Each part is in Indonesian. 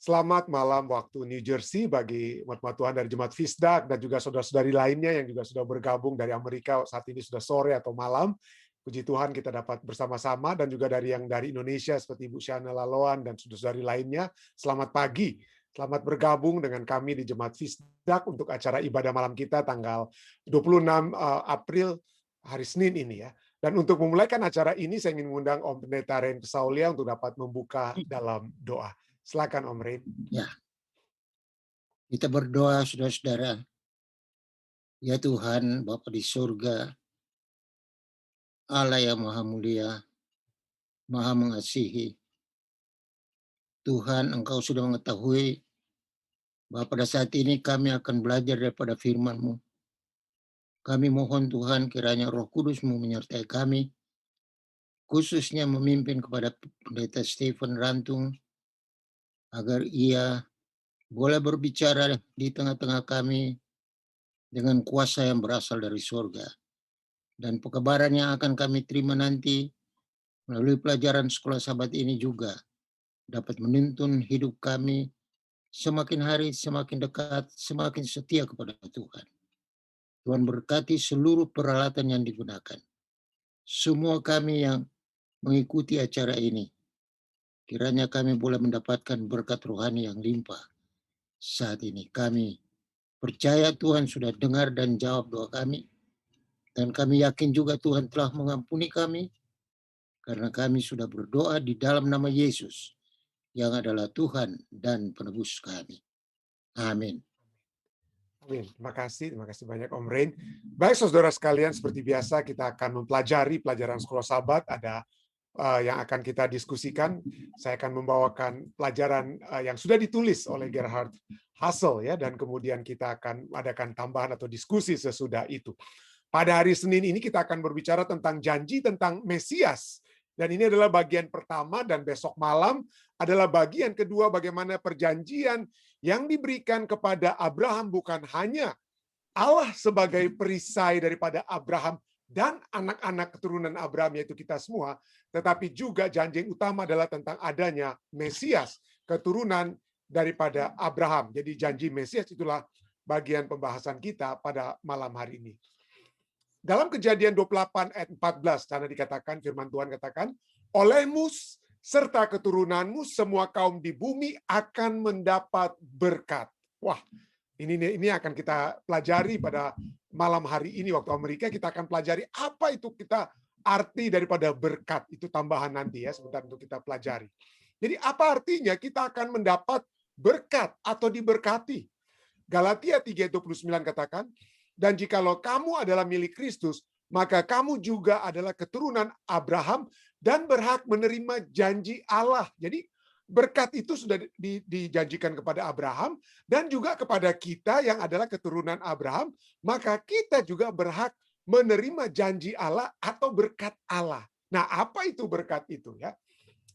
Selamat malam waktu New Jersey bagi umat Tuhan dari Jemaat Fisdak dan juga saudara-saudari lainnya yang juga sudah bergabung dari Amerika saat ini sudah sore atau malam. Puji Tuhan kita dapat bersama-sama dan juga dari Indonesia seperti Ibu Shana Laloan dan saudara-saudari lainnya. Selamat pagi. Selamat bergabung dengan kami di Jemaat Fisdak untuk acara ibadah malam kita tanggal 26 April hari Senin ini ya. Dan untuk memulaikan acara ini saya ingin mengundang Om Pendeta Ren Pesaulia untuk dapat membuka dalam doa. Silakan Om Ren. Ya, kita berdoa saudara-saudara. Ya Tuhan, Bapa di surga, Allah yang maha mulia, maha mengasihi. Tuhan, Engkau sudah mengetahui bahwa pada saat ini kami akan belajar daripada firman-Mu. Kami mohon Tuhan kiranya Roh Kudus-Mu menyertai kami, khususnya memimpin kepada Pendeta Stephen Rantung, agar ia boleh berbicara di tengah-tengah kami dengan kuasa yang berasal dari surga. Dan pekebaran yang akan kami terima nanti melalui pelajaran sekolah sahabat ini juga dapat menuntun hidup kami semakin hari semakin dekat, semakin setia kepada Tuhan. Tuhan berkati seluruh peralatan yang digunakan. Semua kami yang mengikuti acara ini, kiranya kami boleh mendapatkan berkat rohani yang limpah. Saat ini kami percaya Tuhan sudah dengar dan jawab doa kami. Dan kami yakin juga Tuhan telah mengampuni kami, karena kami sudah berdoa di dalam nama Yesus, yang adalah Tuhan dan penebus kami. Amin. Amin. Terima kasih banyak Om Ren. Baik saudara sekalian, seperti biasa kita akan mempelajari pelajaran sekolah sahabat. Ada yang akan kita diskusikan. Saya akan membawakan pelajaran yang sudah ditulis oleh Gerhard Hassel ya, dan kemudian kita akan adakan tambahan atau diskusi sesudah itu. Pada hari Senin ini kita akan berbicara tentang janji tentang Mesias. Dan ini adalah bagian pertama, dan besok malam adalah bagian kedua bagaimana perjanjian yang diberikan kepada Abraham bukan hanya Allah sebagai perisai daripada Abraham dan anak-anak keturunan Abraham yaitu kita semua, tetapi juga janji yang utama adalah tentang adanya Mesias, keturunan daripada Abraham. Jadi janji Mesias itulah bagian pembahasan kita pada malam hari ini. Dalam Kejadian 28 ayat 14, karena dikatakan, firman Tuhan katakan, olehmu serta keturunanmu semua kaum di bumi akan mendapat berkat. Wah, ini akan kita pelajari pada malam hari ini waktu Amerika. Kita akan pelajari apa itu kita arti daripada berkat. Itu tambahan nanti ya, sebentar untuk kita pelajari. Jadi apa artinya kita akan mendapat berkat atau diberkati? Galatia 3:29 katakan, dan jikalau kamu adalah milik Kristus, maka kamu juga adalah keturunan Abraham dan berhak menerima janji Allah. Jadi berkat itu sudah dijanjikan kepada Abraham dan juga kepada kita yang adalah keturunan Abraham, maka kita juga berhak menerima janji Allah atau berkat Allah. Nah, apa itu berkat itu ya?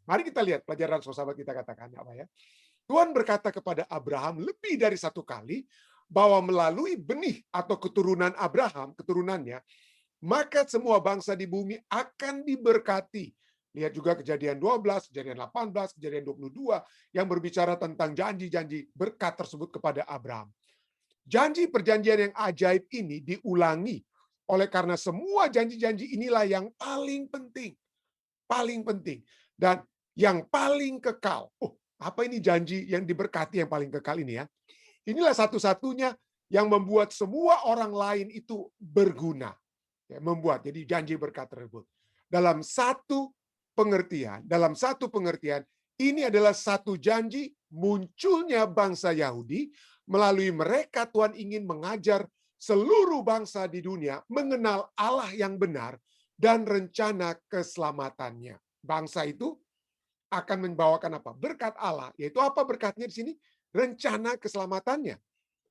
Mari kita lihat pelajaran sahabat kita katakan apa ya. Tuhan berkata kepada Abraham lebih dari satu kali bahwa melalui benih atau keturunan Abraham, keturunannya, maka semua bangsa di bumi akan diberkati. Lihat juga Kejadian 12, Kejadian 18, Kejadian 22 yang berbicara tentang janji-janji berkat tersebut kepada Abraham. Janji perjanjian yang ajaib ini diulangi oleh karena semua janji-janji inilah yang paling penting. Paling penting. Dan yang paling kekal. Oh, apa ini janji yang diberkati yang paling kekal ini ya? Inilah satu-satunya yang membuat semua orang lain itu berguna. Ya, membuat, jadi janji berkat tersebut. Dalam satu pengertian, ini adalah satu janji munculnya bangsa Yahudi. Melalui mereka Tuhan ingin mengajar seluruh bangsa di dunia mengenal Allah yang benar dan rencana keselamatannya. Bangsa itu akan membawakan apa? Berkat Allah. Yaitu apa berkatnya di sini? Rencana keselamatannya.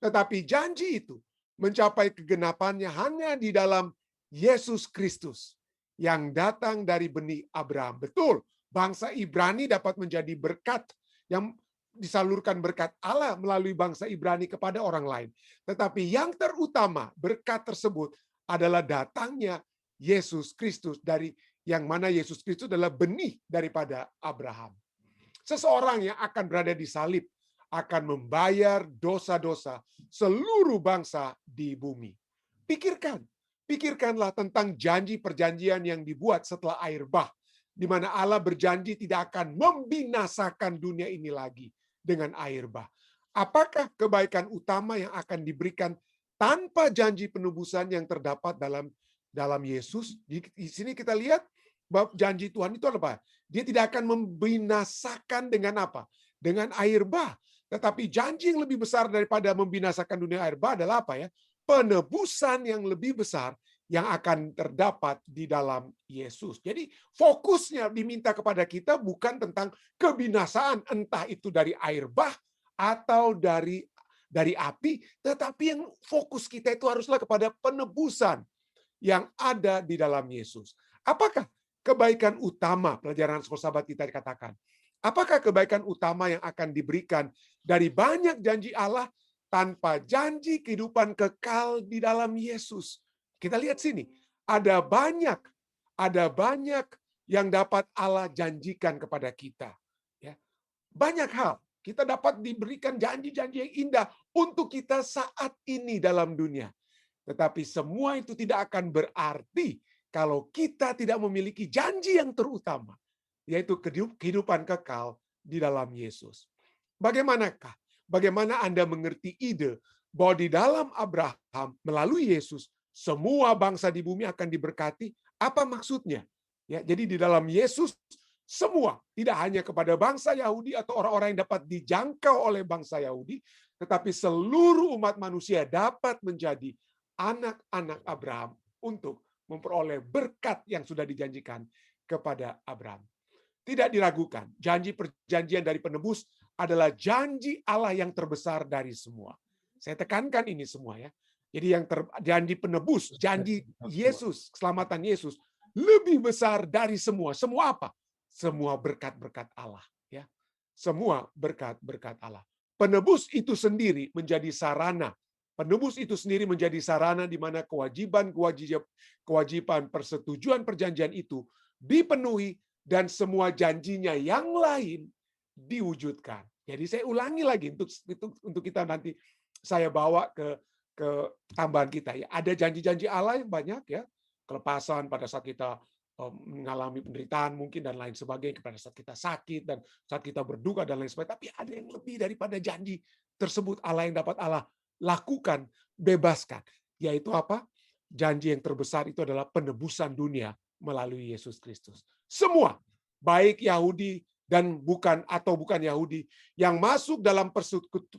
Tetapi janji itu mencapai kegenapannya hanya di dalam Yesus Kristus yang datang dari benih Abraham. Betul, bangsa Ibrani dapat menjadi berkat yang disalurkan berkat Allah melalui bangsa Ibrani kepada orang lain. Tetapi yang terutama berkat tersebut adalah datangnya Yesus Kristus, dari yang mana Yesus Kristus adalah benih daripada Abraham. Seseorang yang akan berada di salib akan membayar dosa-dosa seluruh bangsa di bumi. Pikirkanlah tentang janji perjanjian yang dibuat setelah air bah, di mana Allah berjanji tidak akan membinasakan dunia ini lagi dengan air bah. Apakah kebaikan utama yang akan diberikan tanpa janji penebusan yang terdapat dalam Yesus? Di sini kita lihat bahwa janji Tuhan itu apa? Dia tidak akan membinasakan dengan apa? Dengan air bah. Tetapi janji yang lebih besar daripada membinasakan dunia air bah adalah apa ya? Penebusan yang lebih besar yang akan terdapat di dalam Yesus. Jadi fokusnya diminta kepada kita bukan tentang kebinasaan, entah itu dari air bah atau dari api, tetapi yang fokus kita itu haruslah kepada penebusan yang ada di dalam Yesus. Apakah kebaikan utama pelajaran sekolah sahabat kita dikatakan? Apakah kebaikan utama yang akan diberikan dari banyak janji Allah tanpa janji kehidupan kekal di dalam Yesus? Kita lihat sini, ada banyak yang dapat Allah janjikan kepada kita. Ya, banyak hal. Kita dapat diberikan janji-janji yang indah untuk kita saat ini dalam dunia. Tetapi semua itu tidak akan berarti kalau kita tidak memiliki janji yang terutama, yaitu kehidupan kekal di dalam Yesus. Bagaimana Anda mengerti ide bahwa di dalam Abraham melalui Yesus semua bangsa di bumi akan diberkati? Apa maksudnya? Ya, jadi di dalam Yesus semua, tidak hanya kepada bangsa Yahudi atau orang-orang yang dapat dijangkau oleh bangsa Yahudi, tetapi seluruh umat manusia dapat menjadi anak-anak Abraham untuk memperoleh berkat yang sudah dijanjikan kepada Abraham. Tidak diragukan, janji perjanjian dari penebus adalah janji Allah yang terbesar dari semua. Saya tekankan ini semua ya. Jadi janji penebus, janji Yesus, keselamatan Yesus lebih besar dari semua. Semua apa? Semua berkat-berkat Allah, ya. Semua berkat-berkat Allah. Penebus itu sendiri menjadi sarana. Penebus itu sendiri menjadi sarana di mana kewajiban persetujuan perjanjian itu dipenuhi dan semua janjinya yang lain diwujudkan. Jadi saya ulangi lagi untuk kita nanti saya bawa ke tambahan kita ya. Ada janji-janji Allah yang banyak ya. Kelepasan pada saat kita mengalami penderitaan mungkin dan lain sebagainya, pada saat kita sakit dan saat kita berduka dan lain sebagainya. Tapi ada yang lebih daripada janji tersebut Allah yang dapat Allah lakukan, bebaskan. Yaitu apa? Janji yang terbesar itu adalah penebusan dunia melalui Yesus Kristus. Semua, baik Yahudi dan bukan Yahudi, yang masuk dalam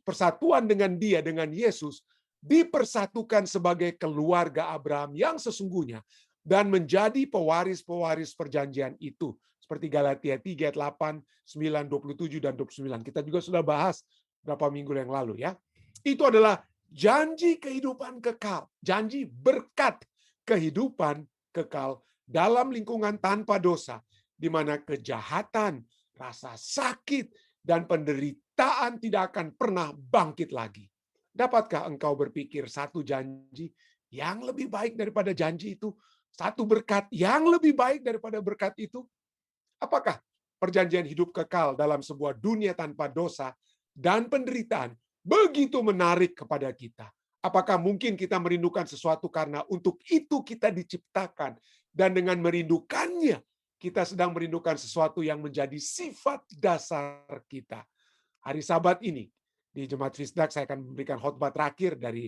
persatuan dengan Dia, dengan Yesus, dipersatukan sebagai keluarga Abraham yang sesungguhnya dan menjadi pewaris-pewaris perjanjian itu. Seperti Galatia 3 ayat 8, 9, 27 dan 29. Kita juga sudah bahas beberapa minggu yang lalu ya. Itu adalah janji kehidupan kekal, janji berkat kehidupan kekal dalam lingkungan tanpa dosa, di mana kejahatan, rasa sakit dan penderitaan tidak akan pernah bangkit lagi. Dapatkah engkau berpikir satu janji yang lebih baik daripada janji itu? Satu berkat yang lebih baik daripada berkat itu? Apakah perjanjian hidup kekal dalam sebuah dunia tanpa dosa dan penderitaan begitu menarik kepada kita? Apakah mungkin kita merindukan sesuatu karena untuk itu kita diciptakan, dan dengan merindukannya kita sedang merindukan sesuatu yang menjadi sifat dasar kita? Hari Sabat ini di Jemaat Fisdak saya akan memberikan khotbah terakhir dari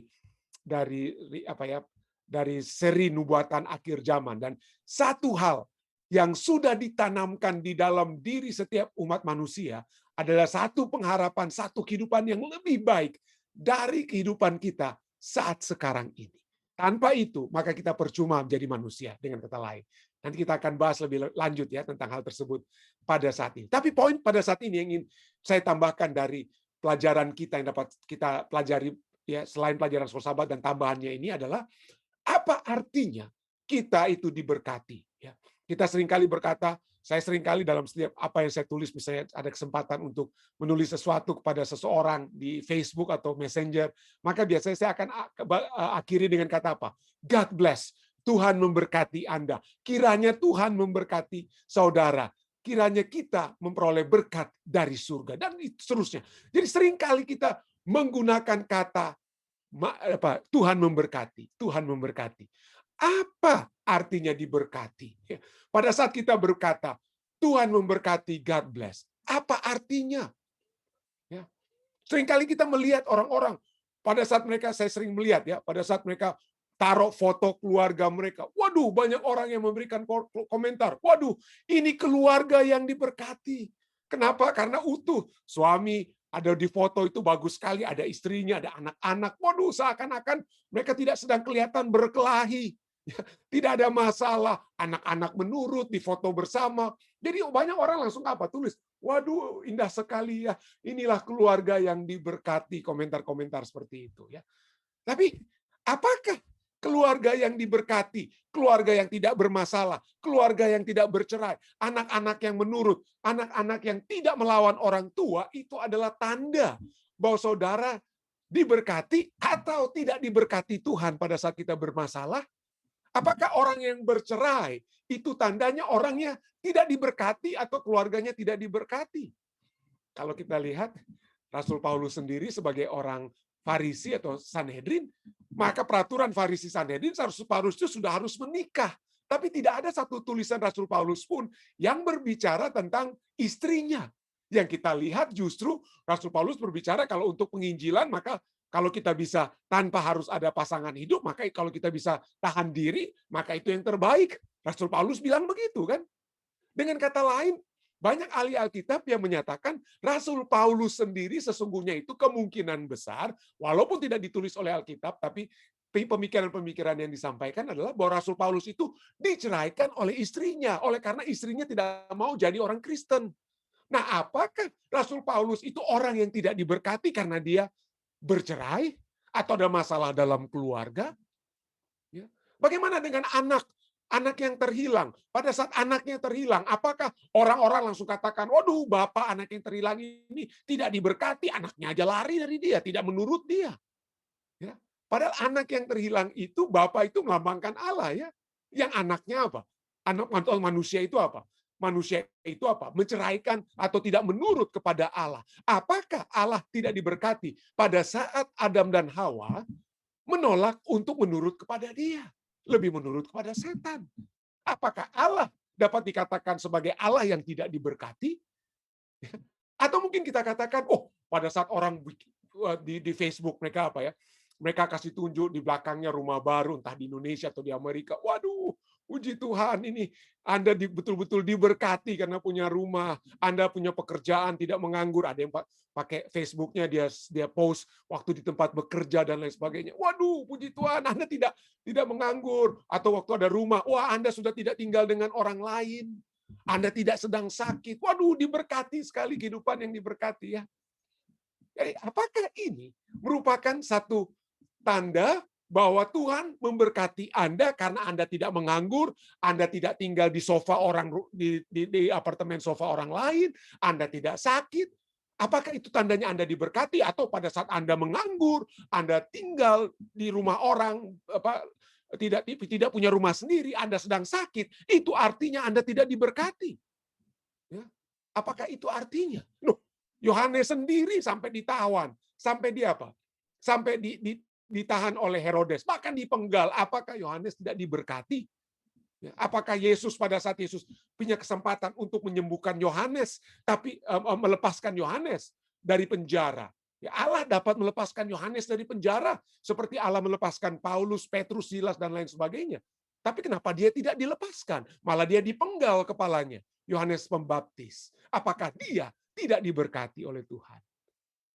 seri nubuatan akhir zaman, dan satu hal yang sudah ditanamkan di dalam diri setiap umat manusia adalah satu pengharapan, satu kehidupan yang lebih baik dari kehidupan kita saat sekarang ini. Tanpa itu, maka kita percuma menjadi manusia, dengan kata lain. Nanti kita akan bahas lebih lanjut ya tentang hal tersebut pada saat ini. Tapi poin pada saat ini yang ingin saya tambahkan dari pelajaran kita yang dapat kita pelajari ya, selain pelajaran sekolah sahabat dan tambahannya ini adalah apa artinya kita itu diberkati ya. Kita seringkali berkata, saya seringkali dalam setiap apa yang saya tulis, misalnya ada kesempatan untuk menulis sesuatu kepada seseorang di Facebook atau Messenger, maka biasanya saya akan akhiri dengan kata apa? God bless. Tuhan memberkati Anda. Kiranya Tuhan memberkati saudara. kiranya kita memperoleh berkat dari surga dan seterusnya. Jadi seringkali kita menggunakan kata Tuhan memberkati, Tuhan memberkati. Apa artinya diberkati? Pada saat kita berkata Tuhan memberkati, God bless. Apa artinya? Ya. Seringkali kita melihat orang-orang pada saat mereka, saya sering melihat ya, pada saat mereka taruh foto keluarga mereka. Waduh, banyak orang yang memberikan komentar. Waduh, ini keluarga yang diberkati. Kenapa? Karena utuh. Suami ada di foto itu bagus sekali, ada istrinya, ada anak-anak. Waduh, seakan-akan mereka tidak sedang kelihatan berkelahi. Tidak ada masalah. Anak-anak menurut di foto bersama. Jadi banyak orang langsung apa? Tulis, waduh, indah sekali ya. Inilah keluarga yang diberkati, komentar-komentar seperti itu ya. Tapi apakah keluarga yang diberkati, keluarga yang tidak bermasalah, keluarga yang tidak bercerai, anak-anak yang menurut, anak-anak yang tidak melawan orang tua, itu adalah tanda bahwa saudara diberkati atau tidak diberkati Tuhan pada saat kita bermasalah? Apakah orang yang bercerai itu tandanya orangnya tidak diberkati atau keluarganya tidak diberkati? Kalau kita lihat Rasul Paulus sendiri sebagai orang Farisi atau Sanhedrin, maka peraturan Farisi Sanhedrin Rasul Paulus itu sudah harus menikah. Tapi tidak ada satu tulisan Rasul Paulus pun yang berbicara tentang istrinya. Yang kita lihat justru Rasul Paulus berbicara kalau untuk penginjilan, maka kalau kita bisa tanpa harus ada pasangan hidup, maka kalau kita bisa tahan diri, maka itu yang terbaik. Rasul Paulus bilang begitu kan. Dengan kata lain, banyak ahli Alkitab yang menyatakan Rasul Paulus sendiri sesungguhnya itu kemungkinan besar, walaupun tidak ditulis oleh Alkitab, tapi pemikiran-pemikiran yang disampaikan adalah bahwa Rasul Paulus itu diceraikan oleh istrinya, oleh karena istrinya tidak mau jadi orang Kristen. Nah, apakah Rasul Paulus itu orang yang tidak diberkati karena dia bercerai atau ada masalah dalam keluarga? Ya. Bagaimana dengan anak? Anak yang terhilang. Pada saat anaknya terhilang, apakah orang-orang langsung katakan, waduh, bapak anak yang terhilang ini tidak diberkati, anaknya aja lari dari dia, tidak menurut dia. Ya. Padahal anak yang terhilang itu, bapak itu melambangkan Allah ya. Yang anaknya apa? Anak manusia itu apa? Manusia itu apa? Menceraikan atau tidak menurut kepada Allah. Apakah Allah tidak diberkati pada saat Adam dan Hawa menolak untuk menurut kepada dia? Lebih menurut kepada setan. Apakah Allah dapat dikatakan sebagai Allah yang tidak diberkati? Atau mungkin kita katakan, oh, pada saat orang di Facebook mereka apa ya? Mereka kasih tunjuk di belakangnya rumah baru, entah di Indonesia atau di Amerika. Waduh, puji Tuhan, ini Anda betul-betul diberkati karena punya rumah, Anda punya pekerjaan, tidak menganggur. Ada yang pakai Facebooknya dia post waktu di tempat bekerja dan lain sebagainya. Waduh, puji Tuhan, Anda tidak menganggur. Atau waktu ada rumah, wah Anda sudah tidak tinggal dengan orang lain. Anda tidak sedang sakit. Waduh, diberkati sekali kehidupan yang diberkati ya. Jadi, apakah ini merupakan satu tanda bahwa Tuhan memberkati Anda karena Anda tidak menganggur, Anda tidak tinggal di sofa orang di apartemen sofa orang lain, Anda tidak sakit? Apakah itu tandanya Anda diberkati atau pada saat Anda menganggur, Anda tinggal di rumah orang tidak punya rumah sendiri, Anda sedang sakit, itu artinya Anda tidak diberkati? Ya. Apakah itu artinya? Loh, Yohanes sendiri sampai ditawan, sampai dia apa? Sampai ditahan oleh Herodes, bahkan dipenggal. Apakah Yohanes tidak diberkati? Apakah Yesus pada saat Yesus punya kesempatan untuk menyembuhkan Yohanes, tapi melepaskan Yohanes dari penjara? Ya, Allah dapat melepaskan Yohanes dari penjara, seperti Allah melepaskan Paulus, Petrus, Silas, dan lain sebagainya. Tapi kenapa dia tidak dilepaskan? Malah dia dipenggal kepalanya. Yohanes Pembaptis. Apakah dia tidak diberkati oleh Tuhan?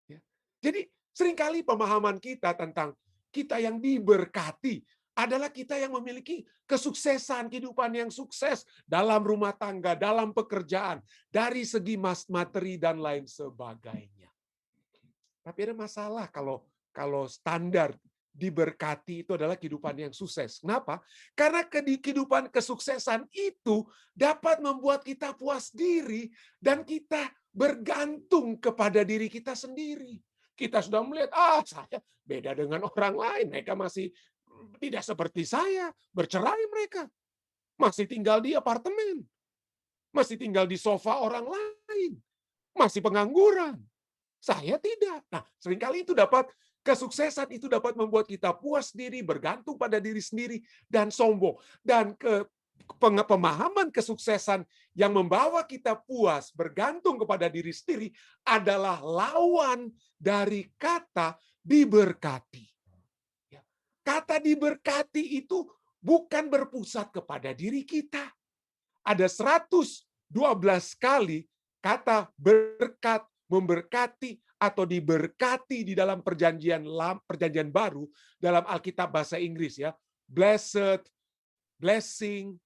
Ya. Jadi seringkali pemahaman kita tentang kita yang diberkati adalah kita yang memiliki kesuksesan, kehidupan yang sukses dalam rumah tangga, dalam pekerjaan, dari segi materi dan lain sebagainya. Tapi ada masalah kalau standar diberkati itu adalah kehidupan yang sukses. Kenapa? Karena kehidupan kesuksesan itu dapat membuat kita puas diri dan kita bergantung kepada diri kita sendiri. Kita sudah melihat, saya beda dengan orang lain. Mereka masih tidak seperti saya, bercerai mereka. Masih tinggal di apartemen. masih tinggal di sofa orang lain, masih pengangguran. Saya tidak. Nah, seringkali itu kesuksesan itu dapat membuat kita puas diri, bergantung pada diri sendiri, dan sombong. Dan pemahaman kesuksesan yang membawa kita puas, bergantung kepada diri sendiri, adalah lawan dari kata diberkati. Ya. Kata diberkati itu bukan berpusat kepada diri kita. Ada 112 kali kata berkat, memberkati, atau diberkati di dalam perjanjian baru dalam Alkitab bahasa Inggris, ya. Blessed, blessing,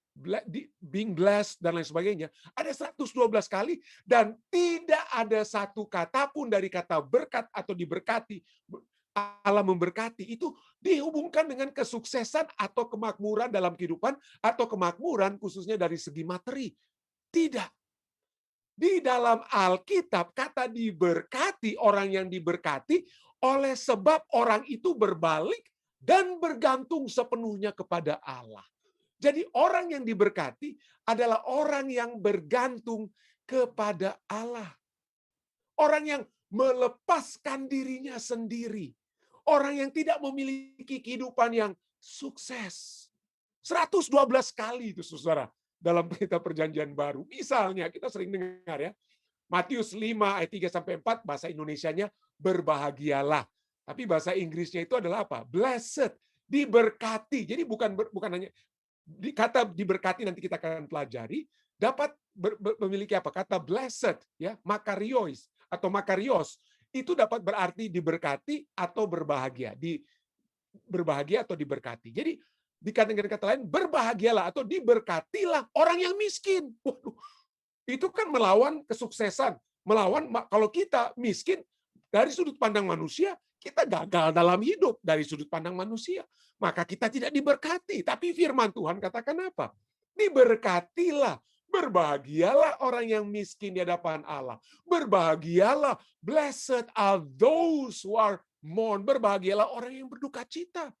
being blessed, dan lain sebagainya. Ada 112 kali, dan tidak ada satu kata pun dari kata berkat atau diberkati, Allah memberkati, itu dihubungkan dengan kesuksesan atau kemakmuran dalam kehidupan, atau kemakmuran khususnya dari segi materi. Tidak. Di dalam Alkitab, kata diberkati, orang yang diberkati oleh sebab orang itu berbalik dan bergantung sepenuhnya kepada Allah. Jadi orang yang diberkati adalah orang yang bergantung kepada Allah. Orang yang melepaskan dirinya sendiri. Orang yang tidak memiliki kehidupan yang sukses. 112 kali itu, saudara, dalam kitab perjanjian baru. Misalnya, kita sering dengar, ya, Matius 5 ayat 3-4, bahasa Indonesianya berbahagialah. Tapi bahasa Inggrisnya itu adalah apa? Blessed, diberkati. Jadi bukan hanya kata diberkati, nanti kita akan pelajari, dapat memiliki apa? Kata blessed, ya, makarios atau makarios, itu dapat berarti diberkati atau berbahagia. Berbahagia atau diberkati. Jadi dikatakan kata lain, berbahagialah atau diberkatilah orang yang miskin. Waduh, itu kan melawan kesuksesan. Melawan, kalau kita miskin, dari sudut pandang manusia, kita gagal dalam hidup dari sudut pandang manusia. Maka kita tidak diberkati. Tapi firman Tuhan katakan apa? Diberkatilah, berbahagialah orang yang miskin di hadapan Allah. Berbahagialah, blessed are those who are mourn. Berbahagialah orang yang berduka cita.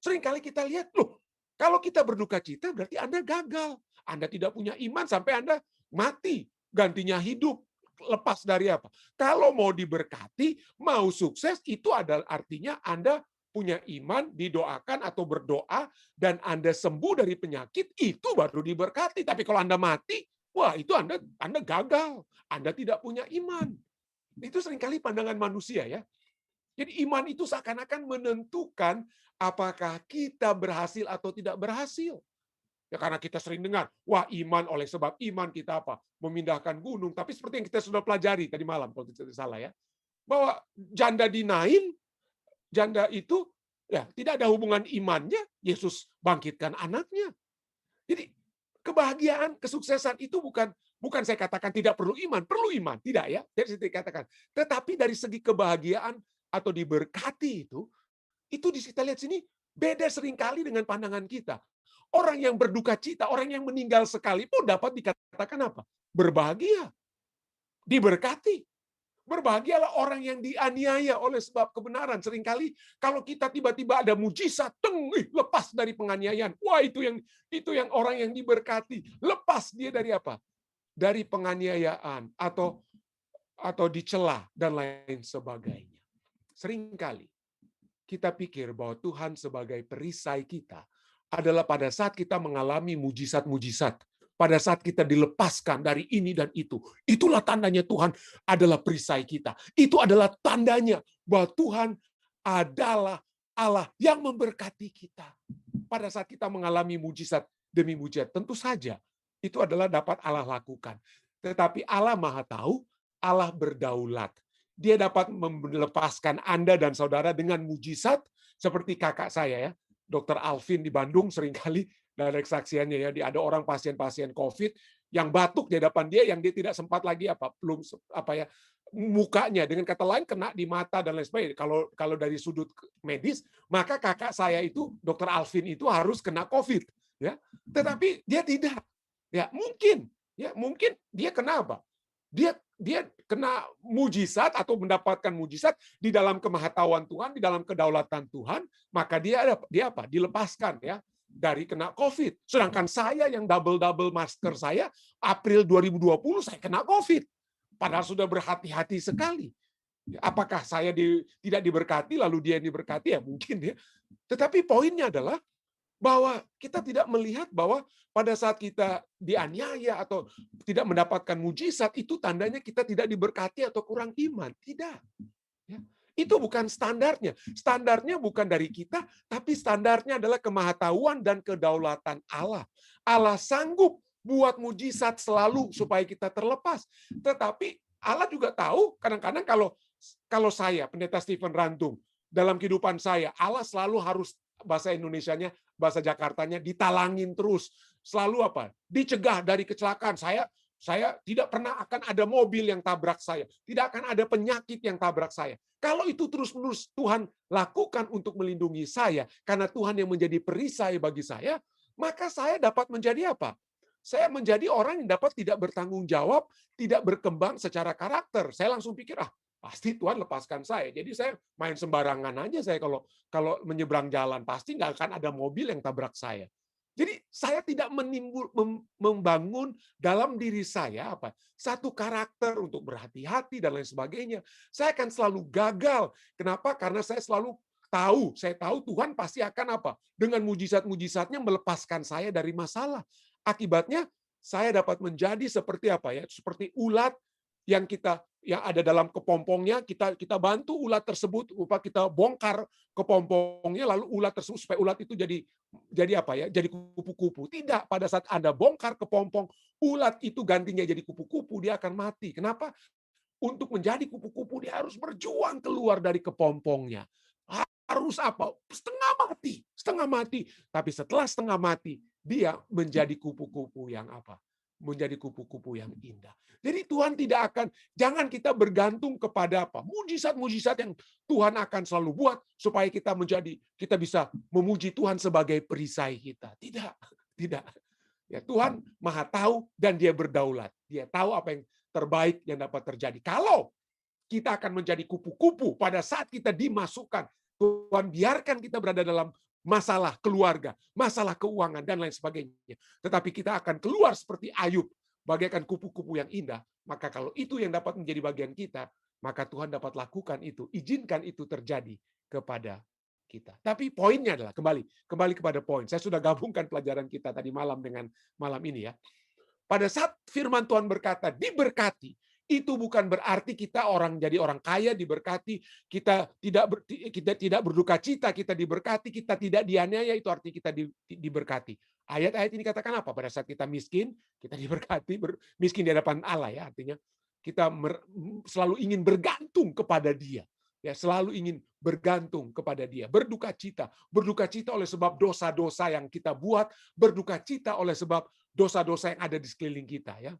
Seringkali kita lihat, loh, kalau kita berduka cita berarti Anda gagal. Anda tidak punya iman sampai Anda mati. Gantinya hidup. Lepas dari apa? Kalau mau diberkati, mau sukses, itu adalah artinya Anda punya iman, didoakan atau berdoa, dan Anda sembuh dari penyakit, itu baru diberkati. Tapi kalau Anda mati, wah, itu Anda gagal. Anda tidak punya iman. Itu seringkali pandangan manusia, ya. Jadi iman itu seakan-akan menentukan apakah kita berhasil atau tidak berhasil. Ya, karena kita sering dengar, wah, iman, oleh sebab iman kita apa? Memindahkan gunung. Tapi seperti yang kita sudah pelajari tadi malam, kalau tidak salah, ya, bahwa janda di Nain, janda itu ya tidak ada hubungan imannya, Yesus bangkitkan anaknya. Jadi kebahagiaan, kesuksesan itu bukan saya katakan tidak perlu iman, tidak, ya. Jadi saya katakan, tetapi dari segi kebahagiaan atau diberkati itu kita lihat sini beda seringkali dengan pandangan kita. Orang yang berduka cita, orang yang meninggal sekalipun dapat dikatakan apa? Berbahagia. Diberkati. Berbahagialah orang yang dianiaya oleh sebab kebenaran. Seringkali kalau kita tiba-tiba ada mujizat, lepas dari penganiayaan. Wah, itu yang orang yang diberkati. Lepas dia dari apa? Dari penganiayaan atau dicela dan lain sebagainya. Seringkali kita pikir bahwa Tuhan sebagai perisai kita adalah pada saat kita mengalami mujizat-mujizat. Pada saat kita dilepaskan dari ini dan itu. Itulah tandanya Tuhan adalah perisai kita. Itu adalah tandanya bahwa Tuhan adalah Allah yang memberkati kita. Pada saat kita mengalami mujizat demi mujizat, tentu saja itu adalah dapat Allah lakukan. Tetapi Allah Maha Tahu, Allah berdaulat. Dia dapat melepaskan Anda dan saudara dengan mujizat seperti kakak saya, ya, Dr. Alvin di Bandung, seringkali dari kesaksiannya, ya, ada orang pasien-pasien COVID yang batuk di hadapan dia, yang dia tidak sempat lagi mukanya, dengan kata lain kena di mata dan lain sebagainya. Kalau dari sudut medis, maka kakak saya itu, Dr. Alvin itu harus kena COVID, ya. Tetapi dia tidak. Ya, mungkin dia kena apa? Dia kena mujizat atau mendapatkan mujizat di dalam kemahatauan Tuhan, di dalam kedaulatan Tuhan, maka dia apa? Dilepaskan, ya. dari kena COVID. Sedangkan saya yang double-double masker saya, April 2020 saya kena COVID. Padahal sudah berhati-hati sekali. Apakah saya tidak diberkati, lalu dia yang diberkati? Ya mungkin ya. Tetapi poinnya adalah bahwa kita tidak melihat bahwa pada saat kita dianiaya atau tidak mendapatkan mujizat, itu tandanya kita tidak diberkati atau kurang iman. Tidak. Ya. Itu bukan standarnya. Standarnya bukan dari kita, tapi standarnya adalah kemahatauan dan kedaulatan Allah. Allah sanggup buat mujizat selalu supaya kita terlepas. Tetapi Allah juga tahu kadang-kadang kalau saya, Pendeta Stephen Rantung, dalam kehidupan saya, Allah selalu harus, bahasa Indonesianya, bahasa Jakartanya, ditalangin terus. Selalu apa? Dicegah dari kecelakaan. Saya tidak pernah akan ada mobil yang tabrak saya. Tidak akan ada penyakit yang tabrak saya. Kalau itu terus-menerus Tuhan lakukan untuk melindungi saya, karena Tuhan yang menjadi perisai bagi saya, maka saya dapat menjadi apa? Saya menjadi orang yang dapat tidak bertanggung jawab, tidak berkembang secara karakter. Saya langsung pikir, pasti Tuhan lepaskan saya. Jadi saya main sembarangan aja saya kalau menyeberang jalan. Pasti nggak akan ada mobil yang tabrak saya. Jadi saya tidak membangun dalam diri saya satu karakter untuk berhati-hati dan lain sebagainya. Saya akan selalu gagal. Kenapa? Karena saya tahu Tuhan pasti akan dengan mujizat-mujizatnya melepaskan saya dari masalah. Akibatnya saya dapat menjadi seperti seperti ulat yang ada dalam kepompongnya, kita bantu ulat tersebut, kita bongkar kepompongnya, lalu ulat tersebut supaya ulat itu jadi jadi kupu-kupu. Tidak, pada saat Anda bongkar kepompong, ulat itu gantinya jadi kupu-kupu, dia akan mati. Kenapa? Untuk menjadi kupu-kupu dia harus berjuang keluar dari kepompongnya. Harus setengah mati. Tapi setelah setengah mati, dia menjadi kupu-kupu yang menjadi kupu-kupu yang indah. Jadi Tuhan tidak akan, jangan kita bergantung kepada mujizat-mujizat yang Tuhan akan selalu buat supaya kita bisa memuji Tuhan sebagai perisai kita. Tidak. Ya, Tuhan Maha tahu dan Dia berdaulat. Dia tahu apa yang terbaik yang dapat terjadi. Kalau kita akan menjadi kupu-kupu pada saat kita dimasukkan, Tuhan biarkan kita berada dalam masalah keluarga, masalah keuangan, dan lain sebagainya. Tetapi kita akan keluar seperti Ayub, bagaikan kupu-kupu yang indah. Maka kalau itu yang dapat menjadi bagian kita, maka Tuhan dapat lakukan itu. Izinkan itu terjadi kepada kita. Tapi poinnya adalah, kembali kepada poin. Saya sudah gabungkan pelajaran kita tadi malam dengan malam ini ya. Pada saat firman Tuhan berkata, diberkati, itu bukan berarti kita jadi orang kaya diberkati, kita tidak berduka cita, kita diberkati, kita tidak dianiaya, itu arti kita diberkati. Ayat-ayat ini katakan apa? Pada saat kita miskin, kita diberkati, miskin di hadapan Allah ya, artinya kita selalu ingin bergantung kepada Dia. Ya, selalu ingin bergantung kepada Dia, berduka cita oleh sebab dosa-dosa yang kita buat, berduka cita oleh sebab dosa-dosa yang ada di sekeliling kita ya.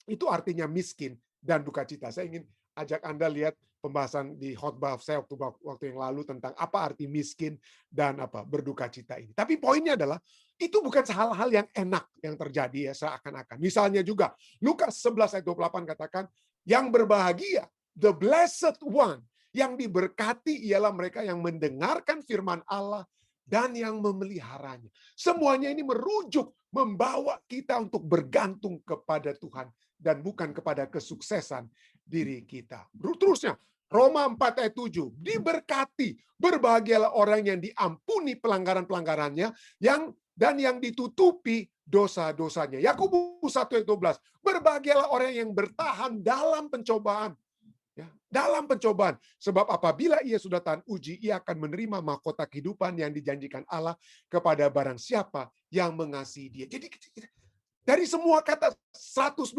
Itu artinya miskin dan duka cita. Saya ingin ajak Anda lihat pembahasan di khotbah saya waktu yang lalu tentang apa arti miskin dan berduka cita ini. Tapi poinnya adalah itu bukan hal-hal yang enak yang terjadi ya seakan-akan. Misalnya juga Lukas 11 ayat 28 katakan, yang berbahagia, the blessed one, yang diberkati ialah mereka yang mendengarkan firman Allah dan yang memeliharanya. Semuanya ini merujuk, membawa kita untuk bergantung kepada Tuhan dan bukan kepada kesuksesan diri kita. Terusnya, Roma 4 ayat 7, diberkati, berbahagialah orang yang diampuni pelanggaran-pelanggarannya, dan yang ditutupi dosa-dosanya. Yakobus 1 ayat 12, berbahagialah orang yang bertahan dalam pencobaan. Ya, dalam pencobaan. Sebab apabila ia sudah tahan uji, ia akan menerima mahkota kehidupan yang dijanjikan Allah kepada barang siapa yang mengasihi Dia. Jadi dari semua kata 112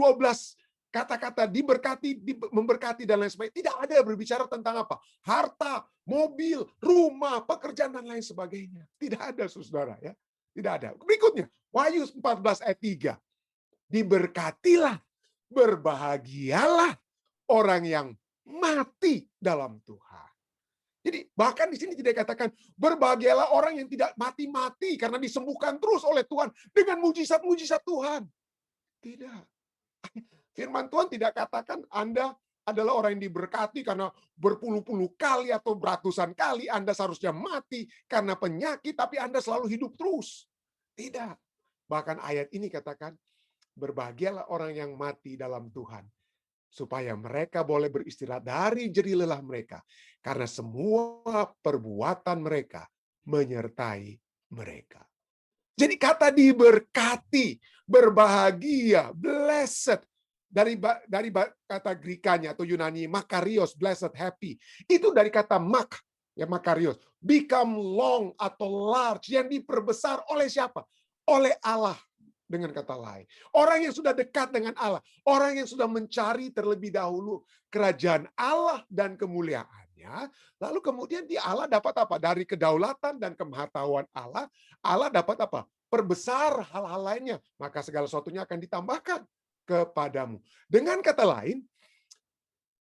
kata-kata diberkati, memberkati dan lain sebagainya, tidak ada berbicara tentang harta, mobil, rumah, pekerjaan dan lain sebagainya. Tidak ada, saudara ya. Tidak ada. Berikutnya, Wahyu 14 ayat 3. Diberkatilah, berbahagialah orang yang mati dalam Tuhan. Jadi bahkan di sini tidak katakan berbahagialah orang yang tidak mati-mati karena disembuhkan terus oleh Tuhan dengan mujizat-mujizat Tuhan. Tidak. Firman Tuhan tidak katakan Anda adalah orang yang diberkati karena berpuluh-puluh kali atau beratusan kali Anda seharusnya mati karena penyakit, tapi Anda selalu hidup terus. Tidak. Bahkan ayat ini katakan, berbahagialah orang yang mati dalam Tuhan, supaya mereka boleh beristirahat dari jerih lelah mereka, karena semua perbuatan mereka menyertai mereka. Jadi kata diberkati, berbahagia, blessed, dari kata Grikanya atau Yunani makarios, blessed, happy. Itu dari kata ya makarios, become long atau large, yang diperbesar oleh siapa? Oleh Allah. Dengan kata lain, orang yang sudah dekat dengan Allah, orang yang sudah mencari terlebih dahulu kerajaan Allah dan kemuliaannya, lalu kemudian di Allah dapat apa? Dari kedaulatan dan kemahatauan Allah, Allah dapat apa? Perbesar hal-hal lainnya, maka segala sesuatunya akan ditambahkan kepadamu. Dengan kata lain,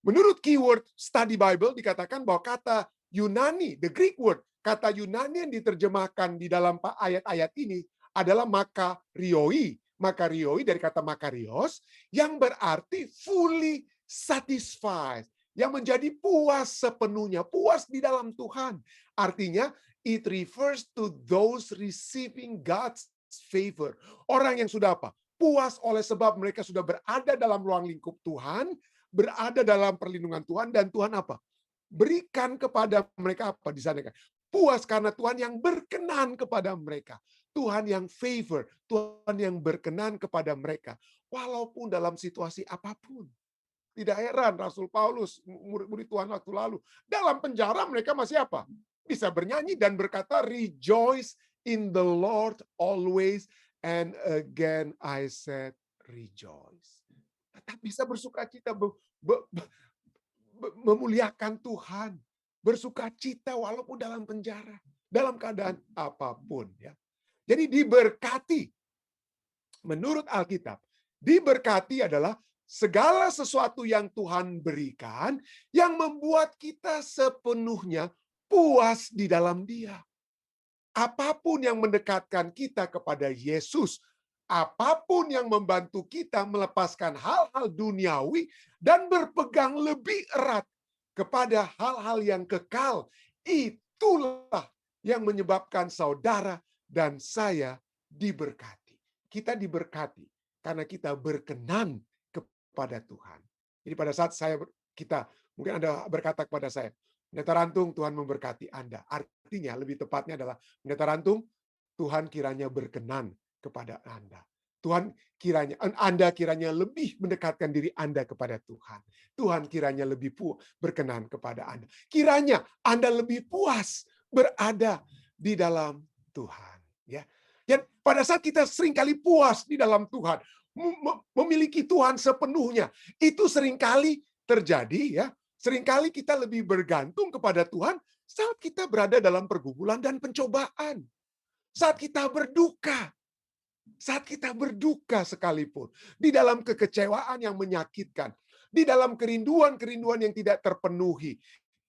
menurut keyword study Bible dikatakan bahwa kata Yunani, the Greek word, kata Yunani yang diterjemahkan di dalam ayat-ayat ini adalah makarioi. Makarioi dari kata makarios yang berarti fully satisfied, yang menjadi puas sepenuhnya, puas di dalam Tuhan. Artinya it refers to those receiving God's favor. Orang yang sudah apa? Puas oleh sebab mereka sudah berada dalam ruang lingkup Tuhan, berada dalam perlindungan Tuhan, dan Tuhan apa? Berikan kepada mereka apa di sana? Puas karena Tuhan yang berkenan kepada mereka. Tuhan yang favor, Tuhan yang berkenan kepada mereka. Walaupun dalam situasi apapun. Tidak heran Rasul Paulus, murid-murid Tuhan waktu lalu, dalam penjara mereka masih apa? Bisa bernyanyi dan berkata, rejoice in the Lord always, and again I said rejoice. Tetap bisa bersukacita, memuliakan Tuhan, bersukacita walaupun dalam penjara, dalam keadaan apapun, ya. Jadi diberkati, menurut Alkitab, diberkati adalah segala sesuatu yang Tuhan berikan yang membuat kita sepenuhnya puas di dalam Dia. Apapun yang mendekatkan kita kepada Yesus, apapun yang membantu kita melepaskan hal-hal duniawi dan berpegang lebih erat kepada hal-hal yang kekal, itulah yang menyebabkan saudara dan saya diberkati. Kita diberkati karena kita berkenan kepada Tuhan. Jadi pada saat kita mungkin Anda berkata kepada saya, Pendeta Rantung, Tuhan memberkati Anda. Artinya lebih tepatnya adalah, Pendeta Rantung, Tuhan kiranya berkenan kepada Anda. Anda kiranya lebih mendekatkan diri Anda kepada Tuhan. Tuhan kiranya lebih berkenan kepada Anda. Kiranya Anda lebih puas berada di dalam Tuhan. Ya. Dan pada saat kita seringkali puas di dalam Tuhan, memiliki Tuhan sepenuhnya, itu seringkali terjadi, ya. Seringkali kita lebih bergantung kepada Tuhan saat kita berada dalam pergumulan dan pencobaan. Saat kita berduka. Saat kita berduka sekalipun. Di dalam kekecewaan yang menyakitkan. Di dalam kerinduan-kerinduan yang tidak terpenuhi.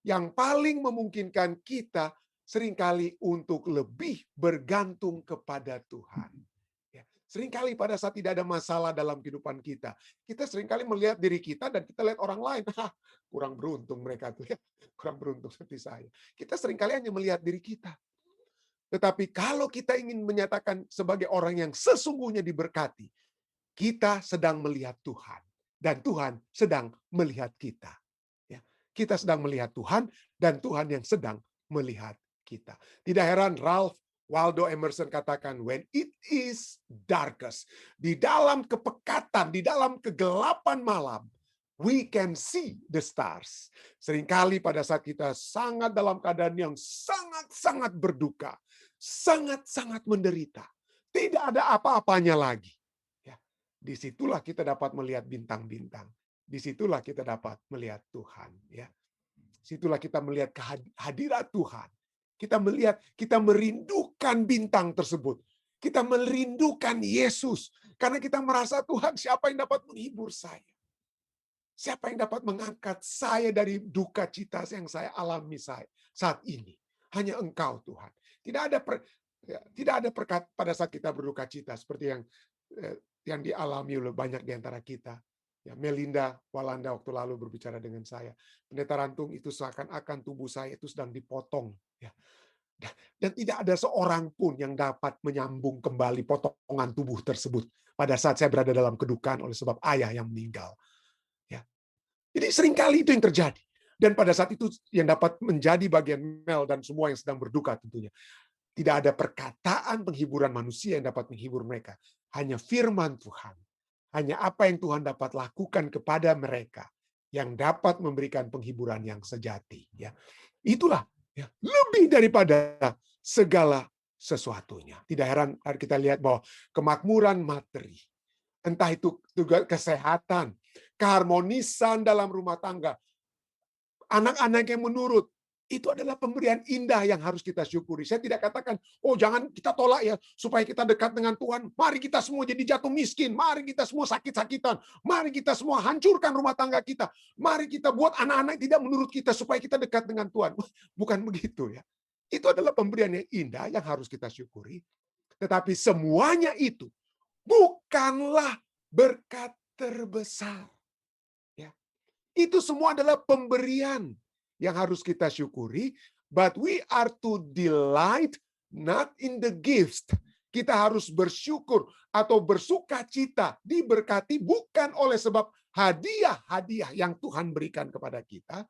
Yang paling memungkinkan kita seringkali untuk lebih bergantung kepada Tuhan. Seringkali pada saat tidak ada masalah dalam kehidupan kita, kita seringkali melihat diri kita dan kita lihat orang lain. Kurang beruntung mereka tuh ya. Kurang beruntung seperti saya. Kita seringkali hanya melihat diri kita. Tetapi kalau kita ingin menyatakan sebagai orang yang sesungguhnya diberkati, kita sedang melihat Tuhan. Dan Tuhan sedang melihat kita. Ya. Kita sedang melihat Tuhan dan Tuhan yang sedang melihat kita. Tidak heran Ralph Waldo Emerson katakan, when it is darkest, di dalam kepekatan, di dalam kegelapan malam, we can see the stars. Seringkali pada saat kita sangat dalam keadaan yang sangat-sangat berduka, sangat-sangat menderita, tidak ada apa-apanya lagi. Ya, disitulah kita dapat melihat bintang-bintang. Disitulah kita dapat melihat Tuhan. Ya, disitulah kita melihat kehadirat Tuhan. Kita melihat, kita merindukan bintang tersebut. Kita merindukan Yesus. Karena kita merasa, Tuhan, siapa yang dapat menghibur saya? Siapa yang dapat mengangkat saya dari duka cita yang saya alami saat ini? Hanya Engkau, Tuhan. Tidak ada pada saat kita berduka cita seperti yang dialami oleh banyak di antara kita. Ya, Melinda Walanda waktu lalu berbicara dengan saya. Pendeta Rantung, itu seakan-akan tubuh saya itu sedang dipotong. Ya. Dan tidak ada seorang pun yang dapat menyambung kembali potongan tubuh tersebut pada saat saya berada dalam kedukaan oleh sebab ayah yang meninggal. Ya. Jadi seringkali itu yang terjadi. Dan pada saat itu yang dapat menjadi bagian Mel dan semua yang sedang berduka tentunya. Tidak ada perkataan penghiburan manusia yang dapat menghibur mereka. Hanya firman Tuhan. Hanya apa yang Tuhan dapat lakukan kepada mereka yang dapat memberikan penghiburan yang sejati. Ya, itulah ya, lebih daripada segala sesuatunya. Tidak heran kita lihat bahwa kemakmuran materi, entah itu juga kesehatan, keharmonisan dalam rumah tangga, anak-anak yang menurut, itu adalah pemberian indah yang harus kita syukuri. Saya tidak katakan, oh jangan kita tolak ya, supaya kita dekat dengan Tuhan. Mari kita semua jadi jatuh miskin. Mari kita semua sakit-sakitan. Mari kita semua hancurkan rumah tangga kita. Mari kita buat anak-anak tidak menurut kita, supaya kita dekat dengan Tuhan. Bukan begitu ya. Itu adalah pemberian yang indah yang harus kita syukuri. Tetapi semuanya itu bukanlah berkat terbesar. Itu semua adalah pemberian yang harus kita syukuri, but we are to delight not in the gifts. Kita harus bersyukur atau bersuka cita diberkati bukan oleh sebab hadiah-hadiah yang Tuhan berikan kepada kita,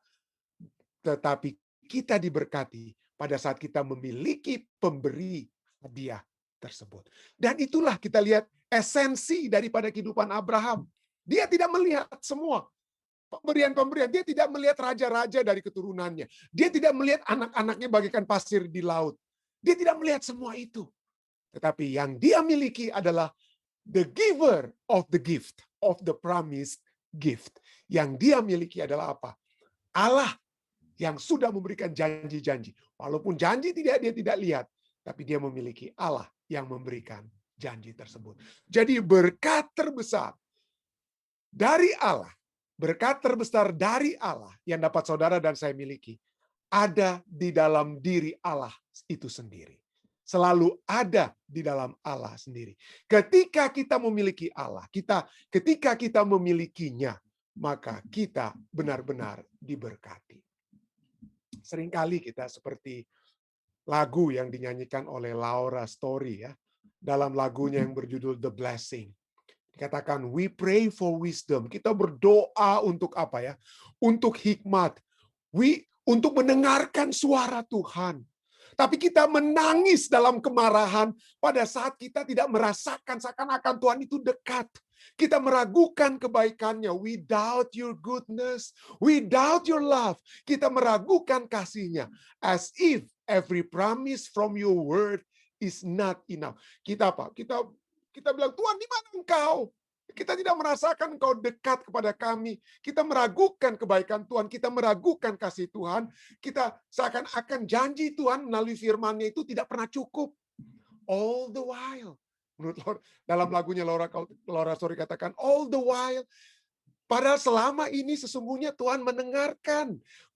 tetapi kita diberkati pada saat kita memiliki pemberi hadiah tersebut. Dan itulah kita lihat esensi daripada kehidupan Abraham. Dia tidak melihat semua pemberian-pemberian. Dia tidak melihat raja-raja dari keturunannya. Dia tidak melihat anak-anaknya bagaikan pasir di laut. Dia tidak melihat semua itu. Tetapi yang dia miliki adalah the giver of the gift, of the promised gift. Yang dia miliki adalah apa? Allah yang sudah memberikan janji-janji. Walaupun janji dia tidak lihat, tapi dia memiliki Allah yang memberikan janji tersebut. Jadi berkat terbesar dari Allah, berkat terbesar dari Allah yang dapat saudara dan saya miliki, ada di dalam diri Allah itu sendiri. Selalu ada di dalam Allah sendiri. Ketika kita memiliki Allah, ketika kita memilikinya, maka kita benar-benar diberkati. Seringkali kita seperti lagu yang dinyanyikan oleh Laura Story ya, dalam lagunya yang berjudul The Blessing. Dikatakan, we pray for wisdom. Kita berdoa untuk apa ya? Untuk hikmat. Untuk mendengarkan suara Tuhan. Tapi kita menangis dalam kemarahan pada saat kita tidak merasakan seakan-akan Tuhan itu dekat. Kita meragukan kebaikannya. We doubt your goodness. We doubt your love. Kita meragukan kasih-Nya. As if every promise from your word is not enough. Kita apa? Kita bilang, Tuhan di mana Engkau? Kita tidak merasakan Engkau dekat kepada kami. Kita meragukan kebaikan Tuhan. Kita meragukan kasih Tuhan. Kita seakan-akan janji Tuhan melalui firman-Nya itu tidak pernah cukup. All the while. Menurut dalam lagunya Laura Story katakan, all the while. Padahal selama ini sesungguhnya Tuhan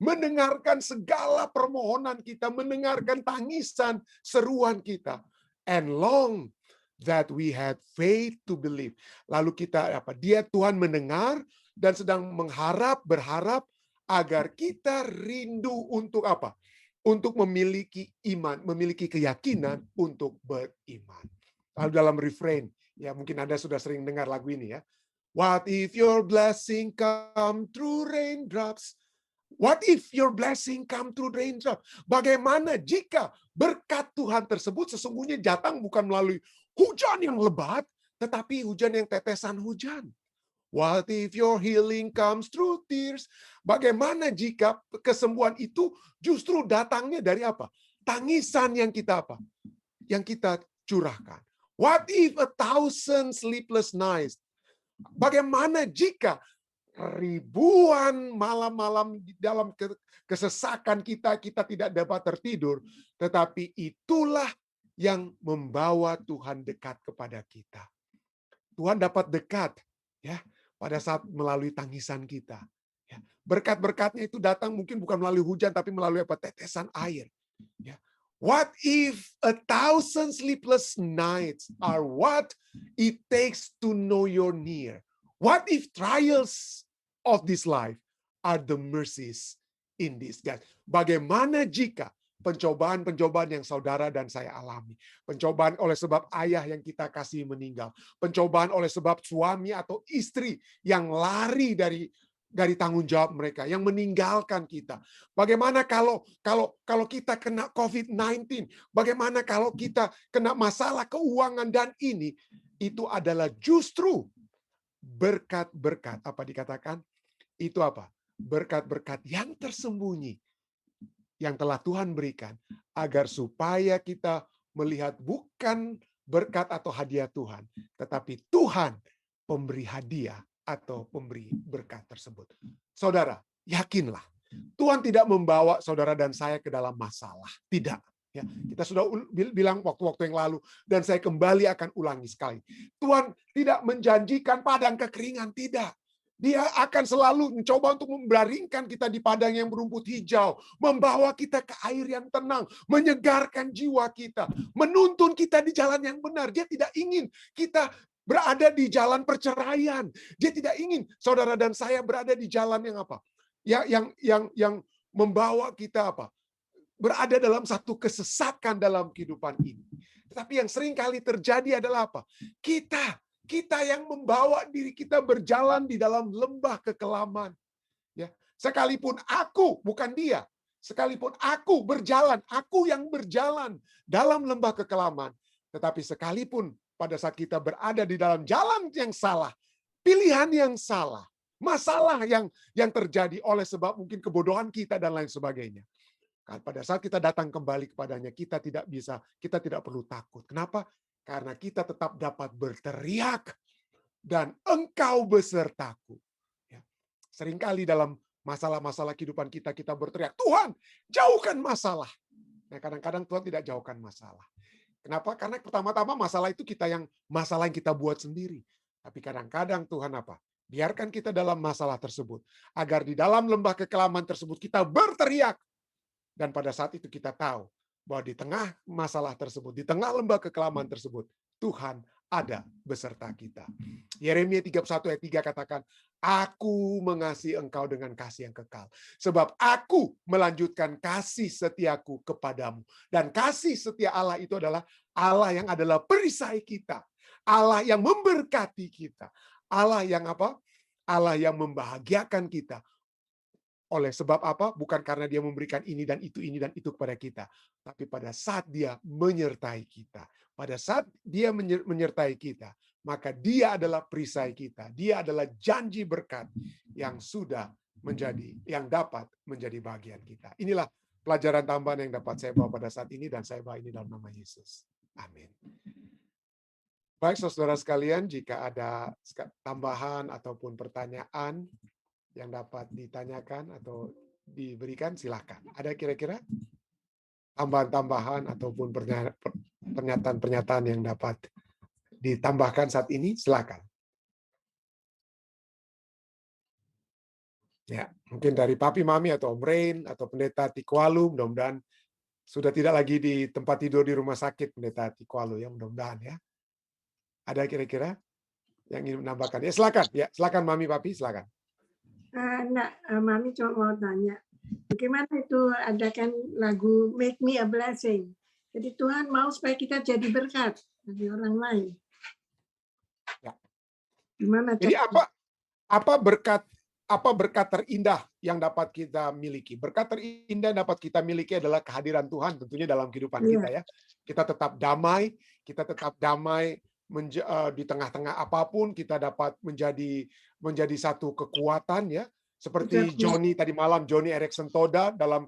mendengarkan segala permohonan kita, mendengarkan tangisan, seruan kita. And long that we had faith to believe. Lalu kita Tuhan mendengar dan sedang berharap agar kita rindu untuk apa? Untuk memiliki iman, memiliki keyakinan untuk beriman. Lalu dalam refrain, ya mungkin Anda sudah sering dengar lagu ini ya. What if your blessing come through raindrops? What if your blessing come through raindrops? Bagaimana jika berkat Tuhan tersebut sesungguhnya datang bukan melalui hujan yang lebat, tetapi hujan yang tetesan hujan. What if your healing comes through tears? Bagaimana jika kesembuhan itu justru datangnya dari apa? Tangisan yang kita Yang kita curahkan. What if 1,000 sleepless nights? Bagaimana jika ribuan malam-malam dalam kesesakan kita tidak dapat tertidur, tetapi itulah yang membawa Tuhan dekat kepada kita. Tuhan dapat dekat ya pada saat melalui tangisan kita. Ya. Berkat-berkatnya itu datang mungkin bukan melalui hujan tapi melalui tetesan air. Ya. What if 1,000 sleepless nights are what it takes to know you're near? What if trials of this life are the mercies in disguise? Bagaimana jika pencobaan-pencobaan yang saudara dan saya alami, pencobaan oleh sebab ayah yang kita kasih meninggal, pencobaan oleh sebab suami atau istri yang lari dari tanggung jawab mereka, yang meninggalkan kita. Bagaimana kalau kita kena COVID-19? Bagaimana kalau kita kena masalah keuangan? Dan ini itu adalah justru berkat-berkat, apa dikatakan? Itu apa? Berkat-berkat yang tersembunyi yang telah Tuhan berikan agar supaya kita melihat bukan berkat atau hadiah Tuhan, tetapi Tuhan pemberi hadiah atau pemberi berkat tersebut. Saudara, yakinlah Tuhan tidak membawa saudara dan saya ke dalam masalah. Tidak. Ya, kita sudah bilang waktu-waktu yang lalu, dan saya kembali akan ulangi sekali. Tuhan tidak menjanjikan padang kekeringan, tidak. Dia akan selalu mencoba untuk membaringkan kita di padang yang berumput hijau, membawa kita ke air yang tenang, menyegarkan jiwa kita, menuntun kita di jalan yang benar. Dia tidak ingin kita berada di jalan perceraian. Dia tidak ingin saudara dan saya berada di jalan yang apa? Yang membawa kita apa? Berada dalam satu kesesakan dalam kehidupan ini. Tetapi yang sering kali terjadi adalah apa? Kita yang membawa diri kita berjalan di dalam lembah kekelaman. Ya, sekalipun aku, bukan dia, sekalipun aku berjalan, aku yang berjalan dalam lembah kekelaman, tetapi sekalipun pada saat kita berada di dalam jalan yang salah, pilihan yang salah, masalah yang terjadi oleh sebab mungkin kebodohan kita dan lain sebagainya. Pada saat kita datang kembali kepadanya, kita tidak perlu takut. Kenapa? Karena kita tetap dapat berteriak, dan Engkau besertaku. Ya. Seringkali dalam masalah-masalah kehidupan kita berteriak, Tuhan, jauhkan masalah. Nah, kadang-kadang Tuhan tidak jauhkan masalah. Kenapa? Karena pertama-tama masalah itu masalah yang kita buat sendiri. Tapi kadang-kadang Tuhan apa? Biarkan kita dalam masalah tersebut, agar di dalam lembah kekelaman tersebut kita berteriak. Dan pada saat itu kita tahu bahwa di tengah masalah tersebut, di tengah lembah kekelaman tersebut, Tuhan ada beserta kita. Yeremia 31 ayat 3 katakan, Aku mengasihi engkau dengan kasih yang kekal. Sebab aku melanjutkan kasih setiaku kepadamu. Dan kasih setia Allah itu adalah Allah yang adalah perisai kita. Allah yang memberkati kita. Allah yang apa? Allah yang membahagiakan kita. Oleh sebab apa? Bukan karena dia memberikan ini dan itu kepada kita. Tapi pada saat dia menyertai kita. Pada saat dia menyertai kita, maka dia adalah perisai kita. Dia adalah janji berkat yang dapat menjadi bagian kita. Inilah pelajaran tambahan yang dapat saya bawa pada saat ini, dan saya bawa ini dalam nama Yesus. Amin. Baik, saudara sekalian, jika ada tambahan ataupun pertanyaan yang dapat ditanyakan atau diberikan, silakan. Ada kira-kira tambahan-tambahan ataupun pernyataan-pernyataan yang dapat ditambahkan saat ini? Silakan. Ya, mungkin dari Papi Mami atau Om Rain atau Pendeta Tikwalu, mudah-mudahan sudah tidak lagi di tempat tidur di rumah sakit Pendeta Tikwalu, ya, mudah-mudahan ya. Ada kira-kira yang ingin menambahkan? Ya, silakan. Ya, silakan Mami, Papi, silakan. Mami cuma mau tanya, bagaimana itu adakan lagu Make Me a Blessing. Jadi Tuhan mau supaya kita jadi berkat bagi orang lain. Ya. Gimana? Jadi apa berkat terindah yang dapat kita miliki? Berkat terindah yang dapat kita miliki adalah kehadiran Tuhan tentunya dalam kehidupan kita, ya. Kita tetap damai di tengah-tengah apapun, kita dapat menjadi satu kekuatan, ya. Seperti Johnny tadi malam, Johnny Erickson Toda dalam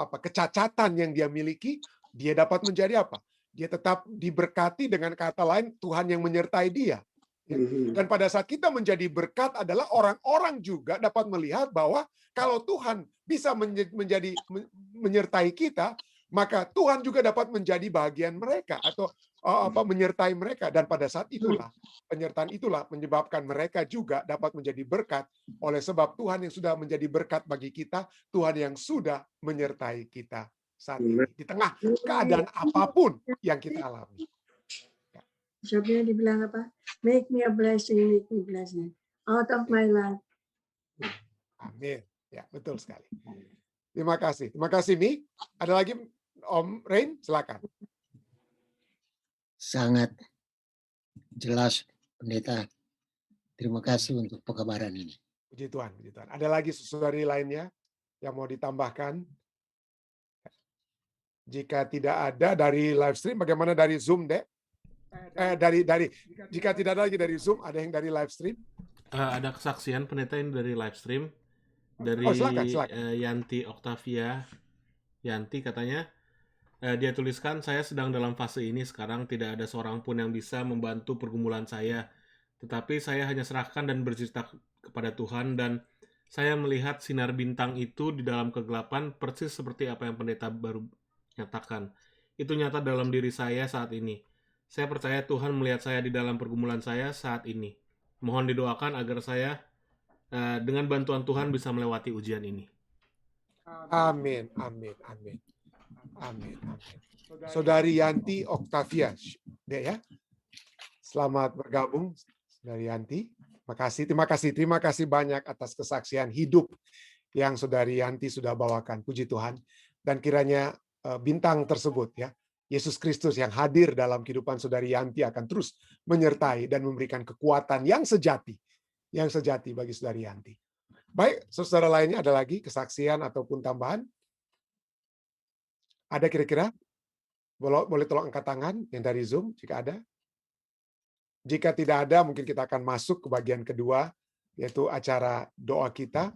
kecacatan yang dia miliki, dia dapat menjadi apa? Dia tetap diberkati, dengan kata lain Tuhan yang menyertai dia. Ya. Dan pada saat kita menjadi berkat adalah orang-orang juga dapat melihat bahwa kalau Tuhan bisa menyertai kita, maka Tuhan juga dapat menjadi bagian mereka atau menyertai mereka. Dan pada saat itulah, penyertaan itulah menyebabkan mereka juga dapat menjadi berkat oleh sebab Tuhan yang sudah menjadi berkat bagi kita, Tuhan yang sudah menyertai kita saat ini di tengah keadaan apapun yang kita alami. Siapa dibilang apa? Make me a blessing, make me a blessing. out of my life. Amin. Ya, betul sekali. Terima kasih. Terima kasih, Mi. Ada lagi Om Rain? Silakan. Sangat jelas, Pendeta. Terima kasih untuk pekabaran ini. Puji Tuhan, puji Tuhan. Ada lagi saudari lainnya yang mau ditambahkan? Jika tidak ada dari live stream, bagaimana dari Zoom, Dek? Jika tidak ada lagi dari Zoom, ada yang dari live stream? Ada kesaksian pendeta ini dari live stream dari silakan. Yanti Octavia. Yanti katanya dia tuliskan, saya sedang dalam fase ini sekarang, tidak ada seorang pun yang bisa membantu pergumulan saya, tetapi saya hanya serahkan dan bercerita kepada Tuhan, dan saya melihat sinar bintang itu di dalam kegelapan persis seperti apa yang pendeta baru nyatakan. Itu nyata dalam diri saya saat ini. Saya percaya Tuhan melihat saya di dalam pergumulan saya saat ini. Mohon didoakan agar saya dengan bantuan Tuhan bisa melewati ujian ini. Amin, amin, amin. Amin, amin. Saudari Yanti Octavia, Dek ya. Selamat bergabung, Saudari Yanti. Terima kasih banyak atas kesaksian hidup yang Saudari Yanti sudah bawakan. Puji Tuhan. Dan kiranya bintang tersebut ya, Yesus Kristus yang hadir dalam kehidupan Saudari Yanti akan terus menyertai dan memberikan kekuatan yang sejati bagi Saudari Yanti. Baik, saudara lainnya ada lagi kesaksian ataupun tambahan? Ada kira-kira? Boleh tolong angkat tangan yang dari Zoom jika ada. Jika tidak ada, mungkin kita akan masuk ke bagian kedua, yaitu acara doa kita.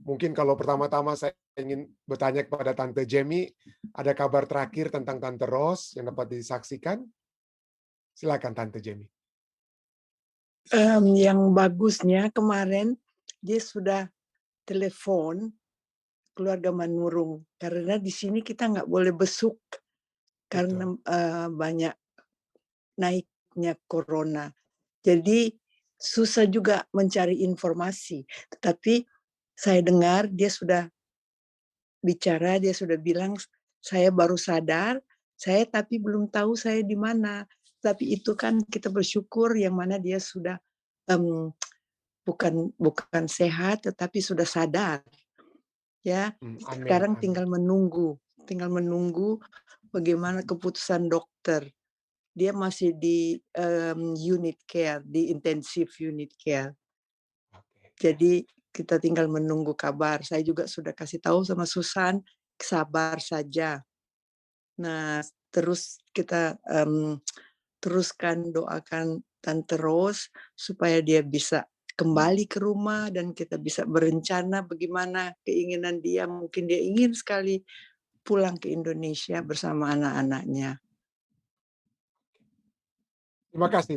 Mungkin kalau pertama-tama saya ingin bertanya kepada Tante Jamie, ada kabar terakhir tentang Tante Rose yang dapat disaksikan? Silakan Tante Jamie. Yang bagusnya kemarin dia sudah telepon keluarga Manurung, karena di sini kita nggak boleh besuk karena banyak naiknya corona. Jadi susah juga mencari informasi. Tetapi saya dengar dia sudah bicara, dia sudah bilang, saya baru sadar, saya tapi belum tahu saya di mana. Tapi itu kan kita bersyukur yang mana dia sudah bukan sehat, tetapi sudah sadar. Ya, sekarang tinggal menunggu bagaimana keputusan dokter. Dia masih di unit care, di intensive unit care. Jadi kita tinggal menunggu kabar. Saya juga sudah kasih tahu sama Susan, sabar saja. Nah, terus kita teruskan doakan Tante Rose supaya dia bisa kembali ke rumah dan kita bisa berencana bagaimana keinginan dia. Mungkin dia ingin sekali pulang ke Indonesia bersama anak-anaknya.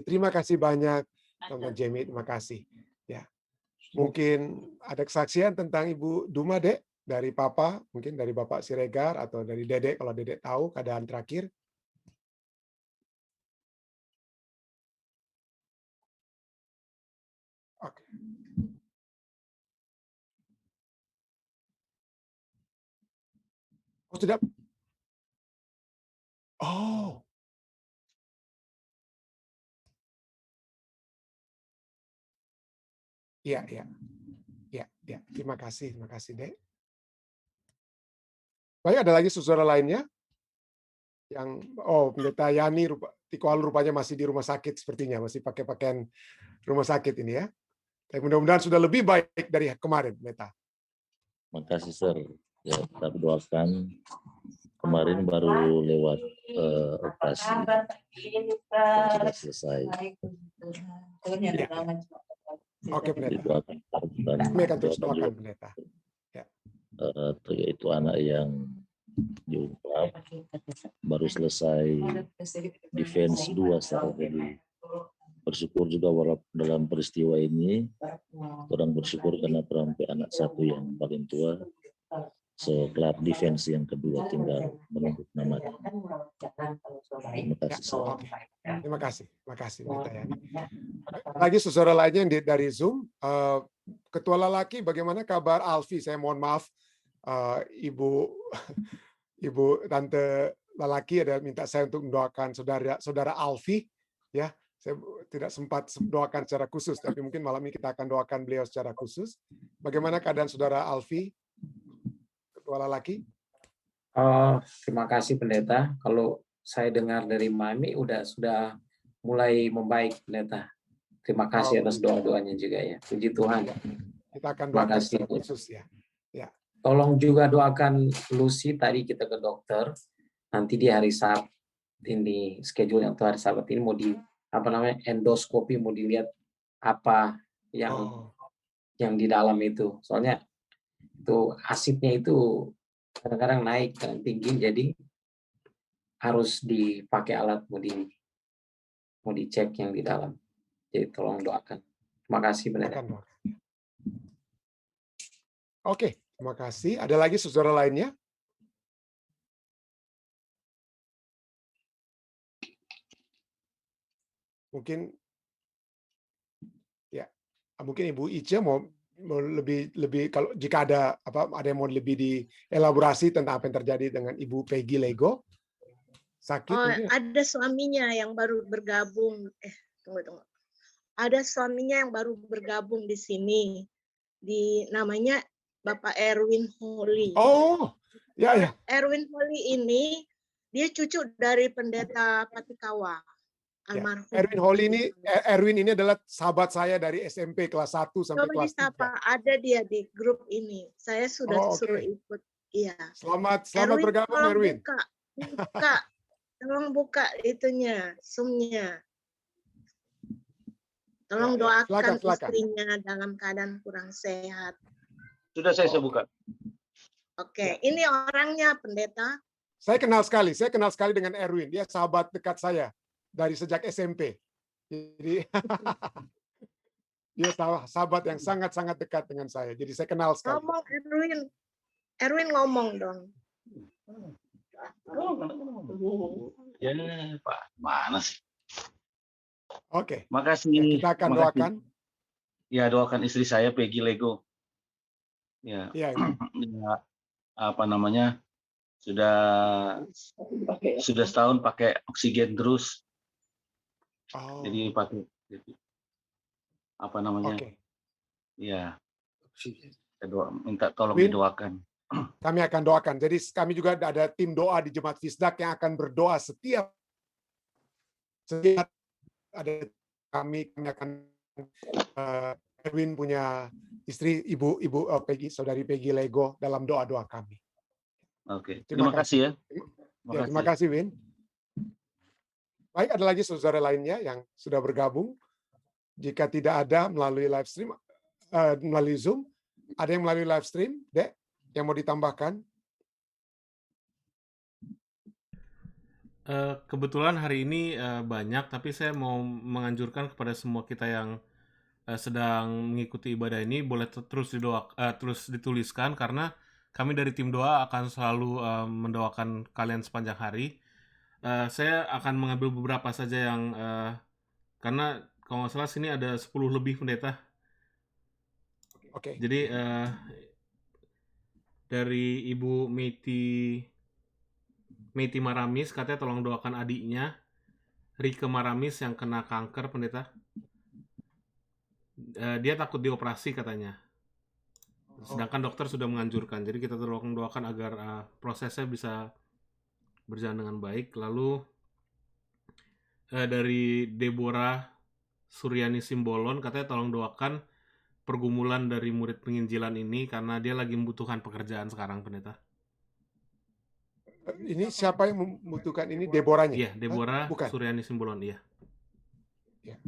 Terima kasih banyak Tante Jamie, terima kasih. Ya, mungkin ada kesaksian tentang Ibu Duma, Dek, dari Papa, mungkin dari Bapak Siregar atau dari Dedek kalau Dedek tahu keadaan terakhir. Oke. Oh, tidak. Oh. Iya. Terima kasih, Dek. Baik, ada lagi saudara lainnya? Pendeta Yani Tikoal rupanya masih di rumah sakit sepertinya, masih pakai pakaian rumah sakit ini ya. Tapi mudah-mudahan sudah lebih baik dari kemarin, Pendeta. Makasih, Sir. Ya, kita doakan. Kemarin baru lewat operasi sudah selesai. Ya. Oke, Pendeta. Kami akan terus doakan, Pendeta. Ya. Yaitu anak yang diungkap baru selesai defense 2, jadi bersyukur juga dalam peristiwa ini. Orang bersyukur karena perampai anak satu yang paling tua, kelar defense yang kedua tinggal menunggu nama. Terima kasih. Terima kasih, Pendeta Yani. Lagi saudara lainnya yang dari Zoom, Ketua Lelaki, bagaimana kabar Alfi? Saya mohon maaf, Ibu Tante Lelaki ada minta saya untuk mendoakan saudara Alfi, ya, Saya tidak sempat doakan secara khusus, tapi mungkin malam ini kita akan doakan beliau secara khusus. Bagaimana keadaan saudara Alfi, ketua lelaki? Oh, terima kasih pendeta. Kalau saya dengar dari Mami sudah mulai membaik pendeta. Terima kasih atas doa-doanya juga ya. Puji Tuhan. Kita akan Terima doakan kasih. secara khusus ya. Tolong juga doakan Lucy, tadi kita ke dokter. Nanti di hari Sabat ini, schedule yang hari Sabat ini mau endoskopi, mau dilihat apa yang di dalam itu. Soalnya itu asidnya itu kadang-kadang naik, kadang tinggi, jadi harus dipakai alat mau dicek yang di dalam. Jadi tolong doakan. Terima kasih benar. Oke, terima kasih. Ada lagi saudara lainnya? Mungkin Ibu Ica mau lebih kalau jika ada yang mau lebih dielaborasi tentang apa yang terjadi dengan Ibu Peggy Lego. Sakit mungkin? Ada suaminya yang baru bergabung. Tunggu. Ada suaminya yang baru bergabung di sini. Namanya Bapak Erwin Holly. Oh, ya. Erwin Holly ini dia cucu dari pendeta Patikawa. Almarhum. Erwin ini adalah sahabat saya dari SMP kelas 1 sampai kelas 3. Ada dia di grup ini. Saya sudah suruh ikut. Iya. Selamat bergabung Erwin. Tolong buka itunya, Zoom-nya. Tolong doakan istrinya dalam keadaan kurang sehat. Sudah saya buka. Oke, ini orangnya pendeta. Saya kenal sekali dengan Erwin. Dia sahabat dekat saya dari sejak SMP. Jadi dia sahabat yang sangat-sangat dekat dengan saya. Jadi saya kenal sekali. Ngomong Erwin ngomong dong. Ya, Pak, mana sih? Oke. Makasih. Kita akan doakan. Ya, doakan istri saya Peggy Lego. Ya. Sudah setahun pakai oksigen terus. Jadi pakai ya, minta tolong didoakan. Kami akan doakan. Jadi kami juga ada tim doa di Jemaat Fisdak yang akan berdoa setiap ada kami akan Erwin punya istri ibu Peggy, saudari Peggy Lego dalam doa-doa kami. Oke. Terima kasih ya. Terima kasih Win. Baik, ada lagi saudara lainnya yang sudah bergabung. Jika tidak ada melalui live stream, melalui Zoom, ada yang melalui live stream, Dek, yang mau ditambahkan? Kebetulan hari ini banyak, tapi saya mau menganjurkan kepada semua kita yang sedang mengikuti ibadah ini boleh terus dituliskan, karena kami dari tim doa akan selalu mendoakan kalian sepanjang hari. Saya akan mengambil beberapa saja yang karena kalau nggak salah sini ada 10 lebih pendeta. Oke. Jadi dari Ibu Meti Maramis katanya tolong doakan adiknya Rike Maramis yang kena kanker pendeta. Dia takut dioperasi katanya. Sedangkan dokter sudah menganjurkan. Jadi kita tolong doakan agar prosesnya bisa berjalan dengan baik. Lalu dari Deborah Suryani Simbolon katanya tolong doakan pergumulan dari murid penginjilan ini karena dia lagi membutuhkan pekerjaan sekarang pendeta. Ini siapa yang membutuhkan ini? Deborahnya? Iya, Deborah Suryani Simbolon, iya. Ya.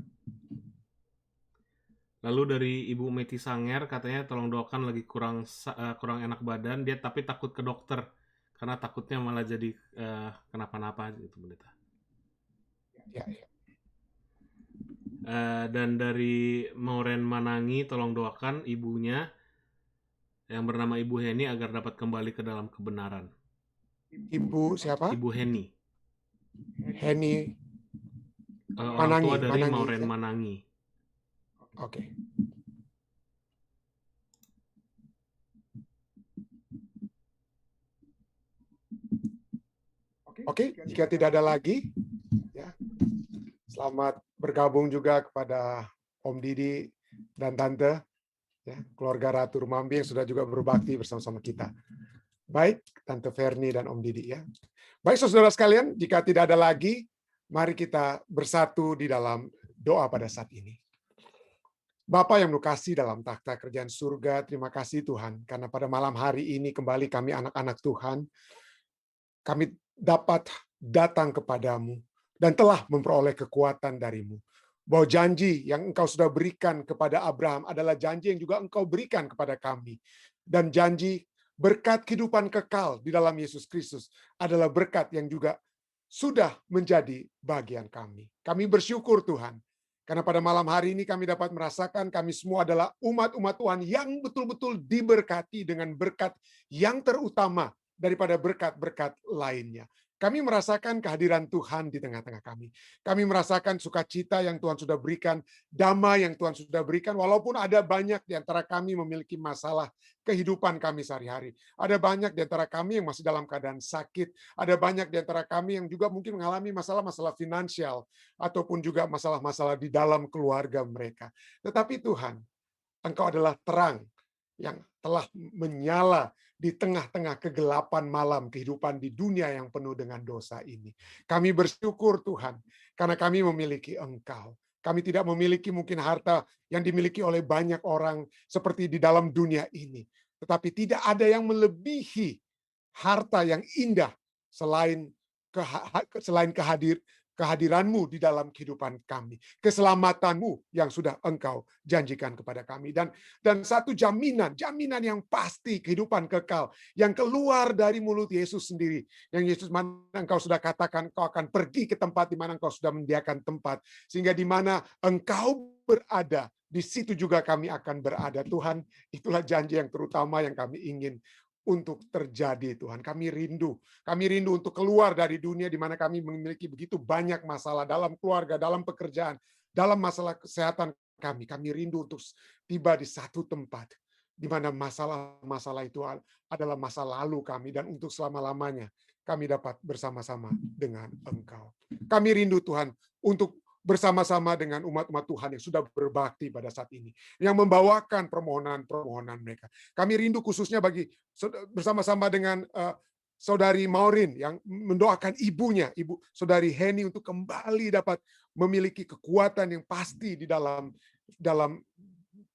Lalu dari Ibu Meti Sanger katanya tolong doakan lagi kurang enak badan, dia tapi takut ke dokter karena takutnya malah jadi kenapa-napa gitu pendeta. Ya. Dan dari Mauren Manangi tolong doakan ibunya yang bernama Ibu Heni agar dapat kembali ke dalam kebenaran. Ibu siapa? Ibu Heni. Heni orang tua dari Mauren Manangi. Oke. Oke, jika tidak ada lagi, ya. Selamat bergabung juga kepada Om Didi dan Tante, ya, keluarga Ratu Rumambi yang sudah juga berbakti bersama-sama kita. Baik, Tante Ferni dan Om Didi ya. Baik, saudara sekalian, jika tidak ada lagi, mari kita bersatu di dalam doa pada saat ini. Bapa yang Kukasihi dalam takhta kerajaan surga, terima kasih Tuhan, karena pada malam hari ini kembali kami anak-anak Tuhan, kami dapat datang kepadamu dan telah memperoleh kekuatan darimu. Bahwa janji yang Engkau sudah berikan kepada Abraham adalah janji yang juga Engkau berikan kepada kami. Dan janji berkat kehidupan kekal di dalam Yesus Kristus adalah berkat yang juga sudah menjadi bagian kami. Kami bersyukur Tuhan, karena pada malam hari ini kami dapat merasakan kami semua adalah umat-umat Tuhan yang betul-betul diberkati dengan berkat yang terutama daripada berkat-berkat lainnya. Kami merasakan kehadiran Tuhan di tengah-tengah kami. Kami merasakan sukacita yang Tuhan sudah berikan, damai yang Tuhan sudah berikan, walaupun ada banyak di antara kami memiliki masalah kehidupan kami sehari-hari. Ada banyak di antara kami yang masih dalam keadaan sakit. Ada banyak di antara kami yang juga mungkin mengalami masalah-masalah finansial, ataupun juga masalah-masalah di dalam keluarga mereka. Tetapi Tuhan, Engkau adalah terang yang telah menyala di tengah-tengah kegelapan malam kehidupan di dunia yang penuh dengan dosa ini. Kami bersyukur Tuhan, karena kami memiliki Engkau. Kami tidak memiliki mungkin harta yang dimiliki oleh banyak orang seperti di dalam dunia ini. Tetapi tidak ada yang melebihi harta yang indah selain kehadiranmu di dalam kehidupan kami, keselamatanmu yang sudah Engkau janjikan kepada kami, dan satu jaminan yang pasti kehidupan kekal yang keluar dari mulut Yesus sendiri, yang Yesus mana Engkau sudah katakan Engkau akan pergi ke tempat di mana Engkau sudah menyediakan tempat, sehingga di mana Engkau berada, di situ juga kami akan berada. Tuhan, itulah janji yang terutama yang kami ingin untuk terjadi Tuhan. Kami rindu untuk keluar dari dunia di mana kami memiliki begitu banyak masalah dalam keluarga, dalam pekerjaan, dalam masalah kesehatan kami. Kami rindu untuk tiba di satu tempat di mana masalah-masalah itu adalah masa lalu kami, dan untuk selama-lamanya kami dapat bersama-sama dengan Engkau. Kami rindu Tuhan untuk bersama-sama dengan umat-umat Tuhan yang sudah berbakti pada saat ini, yang membawakan permohonan-permohonan mereka. Kami rindu khususnya bagi bersama-sama dengan Saudari Maureen yang mendoakan ibunya, Ibu Saudari Heni, untuk kembali dapat memiliki kekuatan yang pasti di dalam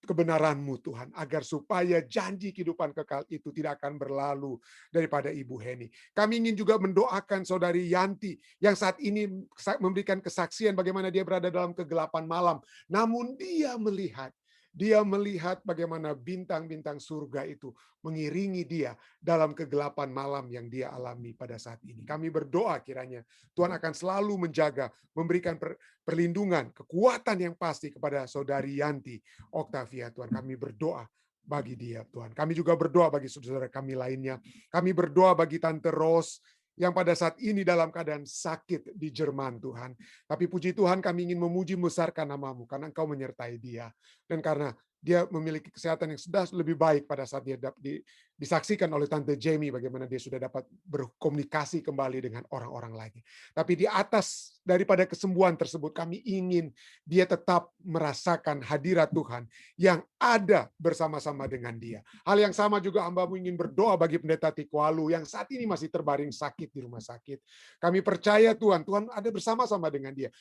kebenaran-Mu Tuhan, agar supaya janji kehidupan kekal itu tidak akan berlalu daripada Ibu Heni. Kami ingin juga mendoakan Saudari Yanti yang saat ini memberikan kesaksian bagaimana dia berada dalam kegelapan malam, namun dia melihat bagaimana bintang-bintang surga itu mengiringi dia dalam kegelapan malam yang dia alami pada saat ini. Kami berdoa kiranya Tuhan akan selalu menjaga, memberikan perlindungan, kekuatan yang pasti kepada Saudari Yanti Octavia. Tuhan, kami berdoa bagi dia Tuhan. Kami juga berdoa bagi saudara kami lainnya. Kami berdoa bagi Tante Rose yang pada saat ini dalam keadaan sakit di Jerman Tuhan. Tapi puji Tuhan, kami ingin memuji membesarkan nama-Mu karena Engkau menyertai dia. Dan karena dia memiliki kesehatan yang sudah lebih baik pada saat dia disaksikan oleh Tante Jamie bagaimana dia sudah dapat berkomunikasi kembali dengan orang-orang lainnya. Tapi di atas daripada kesembuhan tersebut, kami ingin dia tetap merasakan hadirat Tuhan yang ada bersama-sama dengan dia. Hal yang sama juga hamba-Mu ingin berdoa bagi Pendeta Tikwalu yang saat ini masih terbaring sakit di rumah sakit. Kami percaya Tuhan ada bersama-sama dengan dia.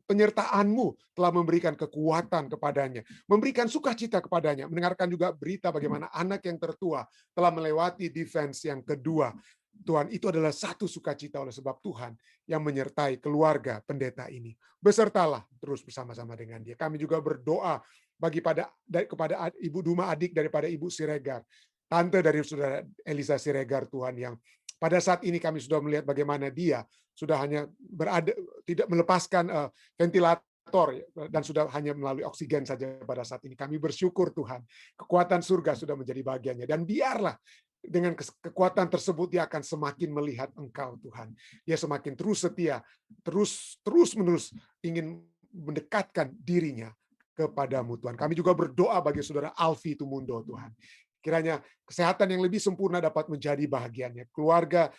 Penyertaan-Mu telah memberikan kekuatan kepadanya, memberikan sukacita kepadanya, mendengarkan juga berita bagaimana anak yang tertua telah melewati defense yang kedua. Tuhan, itu adalah satu sukacita oleh sebab Tuhan yang menyertai keluarga pendeta ini. Besertalah terus bersama-sama dengan dia. Kami juga berdoa kepada Ibu Duma, adik daripada Ibu Siregar, tante dari Saudara Elisa Siregar Tuhan, yang pada saat ini kami sudah melihat bagaimana dia sudah hanya tidak melepaskan ventilator dan sudah hanya melalui oksigen saja pada saat ini. Kami bersyukur Tuhan, kekuatan surga sudah menjadi bagiannya, dan biarlah dengan kekuatan tersebut dia akan semakin melihat Engkau Tuhan. Dia semakin terus setia, terus-menerus ingin mendekatkan dirinya kepadamu Tuhan. Kami juga berdoa bagi Saudara Alfi Tumundo Tuhan. Kiranya kesehatan yang lebih sempurna dapat menjadi bahagiannya. Keluarga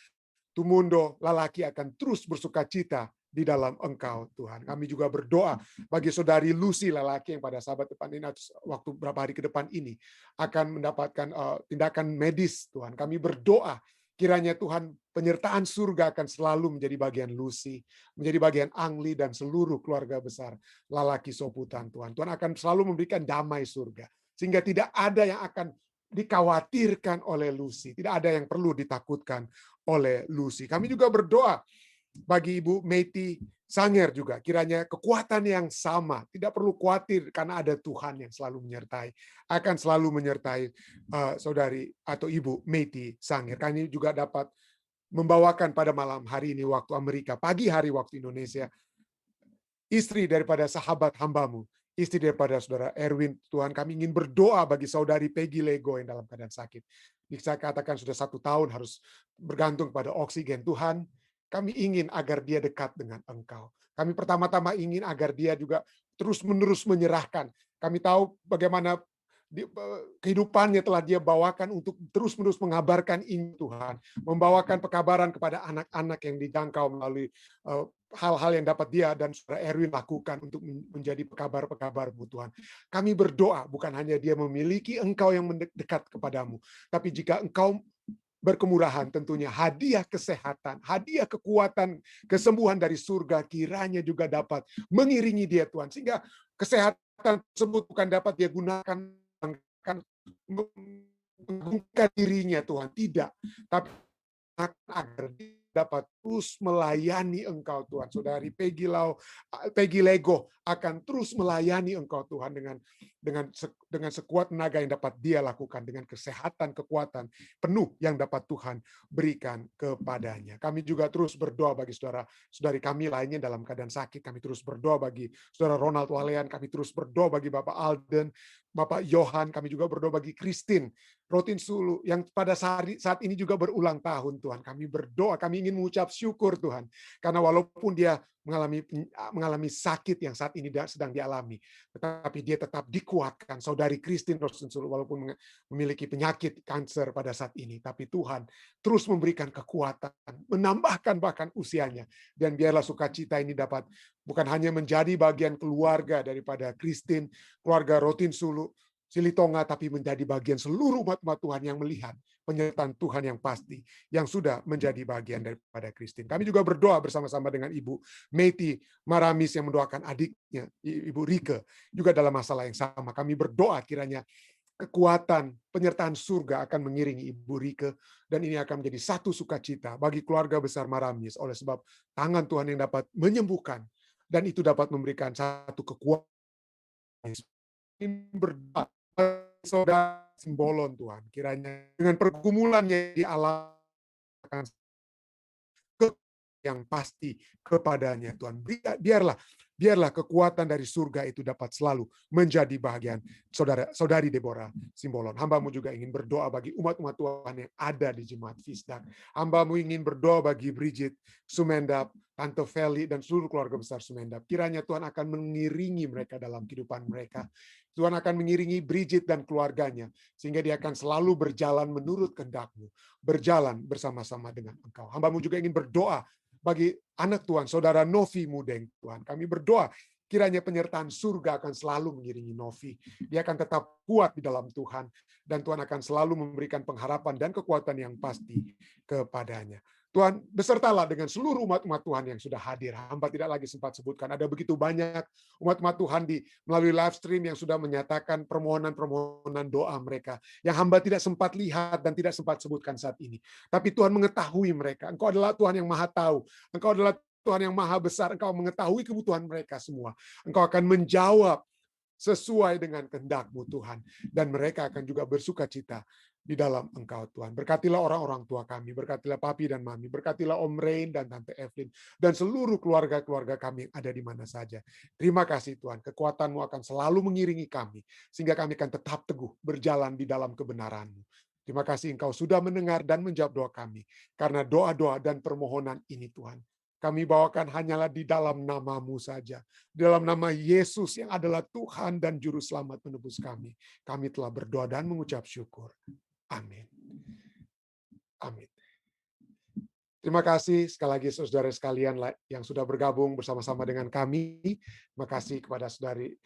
Tumundo Lalaki akan terus bersuka cita di dalam Engkau, Tuhan. Kami juga berdoa bagi saudari Lucy lelaki yang pada sahabat depan ini atau waktu beberapa hari ke depan ini akan mendapatkan tindakan medis, Tuhan. Kami berdoa kiranya Tuhan penyertaan surga akan selalu menjadi bagian Lucy, menjadi bagian Angli dan seluruh keluarga besar lelaki Soputan, Tuhan. Tuhan akan selalu memberikan damai surga sehingga tidak ada yang akan dikhawatirkan oleh Lucy, tidak ada yang perlu ditakutkan oleh Lucy. Kami juga berdoa bagi Ibu Meiti Sanger juga, kiranya kekuatan yang sama, tidak perlu khawatir karena ada Tuhan yang selalu menyertai, akan selalu menyertai saudari atau Ibu Meiti Sanger. Kami juga dapat membawakan pada malam hari ini waktu Amerika, pagi hari waktu Indonesia, istri daripada sahabat hambamu, istri daripada saudara Erwin. Tuhan, kami ingin berdoa bagi saudari Peggy Lego yang dalam keadaan sakit. Saya katakan sudah 1 tahun harus bergantung pada oksigen. Tuhan, kami ingin agar dia dekat dengan Engkau. Kami pertama-tama ingin agar dia juga terus-menerus menyerahkan. Kami tahu bagaimana kehidupannya telah dia bawakan untuk terus-menerus mengabarkan Injil Tuhan. Membawakan pekabaran kepada anak-anak yang dijangkau melalui hal-hal yang dapat dia dan saudara Erwin lakukan untuk menjadi pekabar-pekabar-Mu, Tuhan. Kami berdoa bukan hanya dia memiliki Engkau yang mendekat kepadamu, tapi jika Engkau berkemurahan, tentunya hadiah kesehatan, hadiah kekuatan, kesembuhan dari surga kiranya juga dapat mengiringi dia, Tuhan. Sehingga kesehatan tersebut bukan dapat dia gunakan menggunakan dirinya, Tuhan. Tidak. Tapi agar dia dapat terus melayani Engkau, Tuhan. Saudari Peggy Lego akan terus melayani Engkau, Tuhan, dengan sekuat tenaga yang dapat dia lakukan, dengan kesehatan, kekuatan penuh yang dapat Tuhan berikan kepadanya. Kami juga terus berdoa bagi saudari kami lainnya dalam keadaan sakit. Kami terus berdoa bagi saudara Ronald Walean. Kami terus berdoa bagi Bapak Alden, Bapak Johan. Kami juga berdoa bagi Christine Rotin Sulu yang pada saat ini juga berulang tahun, Tuhan. Kami berdoa, kami ingin mengucap syukur, Tuhan, karena walaupun dia mengalami sakit yang saat ini sedang dialami, tetapi dia tetap dikuatkan. Saudari Christine Rotin Sulu walaupun memiliki penyakit kanker pada saat ini, tapi Tuhan terus memberikan kekuatan, menambahkan bahkan usianya, dan biarlah sukacita ini dapat bukan hanya menjadi bagian keluarga daripada Christine, keluarga Rotin Sulu Silitonga, tapi menjadi bagian seluruh umat Tuhan yang melihat penyertaan Tuhan yang pasti, yang sudah menjadi bagian daripada Christine. Kami juga berdoa bersama-sama dengan Ibu Meiti Maramis yang mendoakan adiknya, Ibu Rike, juga dalam masalah yang sama. Kami berdoa kiranya kekuatan penyertaan surga akan mengiringi Ibu Rike, dan ini akan menjadi satu sukacita bagi keluarga besar Maramis, oleh sebab tangan Tuhan yang dapat menyembuhkan, dan itu dapat memberikan satu kekuatan. Berdoa saudara Simbolon, Tuhan, kiranya dengan pergumulannya dialahkan yang pasti kepadanya, Tuhan. Biarlah kekuatan dari surga itu dapat selalu menjadi bahagian saudari Deborah Simbolon. Hambamu juga ingin berdoa bagi umat-umat Tuhan yang ada di Jemaat Fisdak. Hambamu ingin berdoa bagi Bridget Sumendap, Tante Feli, dan seluruh keluarga besar Sumendap. Kiranya Tuhan akan mengiringi mereka dalam kehidupan mereka. Tuhan akan mengiringi Bridget dan keluarganya, sehingga dia akan selalu berjalan menurut kehendak-Mu, berjalan bersama-sama dengan Engkau. Hambamu juga ingin berdoa bagi anak Tuhan, saudara Novi Mudeng, Tuhan. Kami berdoa kiranya penyertaan surga akan selalu mengiringi Novi. Dia akan tetap kuat di dalam Tuhan, dan Tuhan akan selalu memberikan pengharapan dan kekuatan yang pasti kepadanya. Tuhan, besertalah dengan seluruh umat-umat Tuhan yang sudah hadir. Hamba tidak lagi sempat sebutkan. Ada begitu banyak umat-umat Tuhan melalui live stream yang sudah menyatakan permohonan-permohonan doa mereka, yang hamba tidak sempat lihat dan tidak sempat sebutkan saat ini. Tapi Tuhan mengetahui mereka. Engkau adalah Tuhan yang maha tahu. Engkau adalah Tuhan yang maha besar. Engkau mengetahui kebutuhan mereka semua. Engkau akan menjawab sesuai dengan kehendak-Mu, Tuhan. Dan mereka akan juga bersuka cita di dalam Engkau, Tuhan. Berkatilah orang-orang tua kami, berkatilah Papi dan Mami, berkatilah Om Rain dan Tante Evelyn, dan seluruh keluarga-keluarga kami yang ada di mana saja. Terima kasih, Tuhan. Kekuatan-Mu akan selalu mengiringi kami, sehingga kami akan tetap teguh berjalan di dalam kebenaran-Mu. Terima kasih Engkau sudah mendengar dan menjawab doa kami. Karena doa-doa dan permohonan ini, Tuhan, kami bawakan hanyalah di dalam nama-Mu saja. Di dalam nama Yesus yang adalah Tuhan dan Juru Selamat menebus kami. Kami telah berdoa dan mengucap syukur. Amin. Amin. Terima kasih sekali lagi saudara sekalian yang sudah bergabung bersama-sama dengan kami. Terima kasih kepada saudari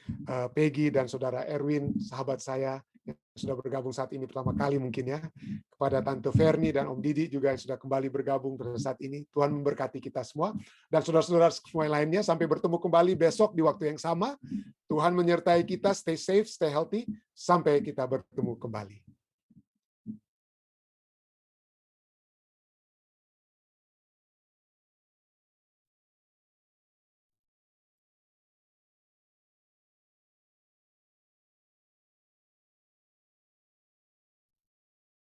Peggy dan saudara Erwin, sahabat saya yang sudah bergabung saat ini pertama kali mungkin ya. Kepada Tante Ferni dan Om Didi juga yang sudah kembali bergabung pada saat ini. Tuhan memberkati kita semua. Dan saudara-saudara semua lainnya, sampai bertemu kembali besok di waktu yang sama. Tuhan menyertai kita, stay safe, stay healthy, sampai kita bertemu kembali.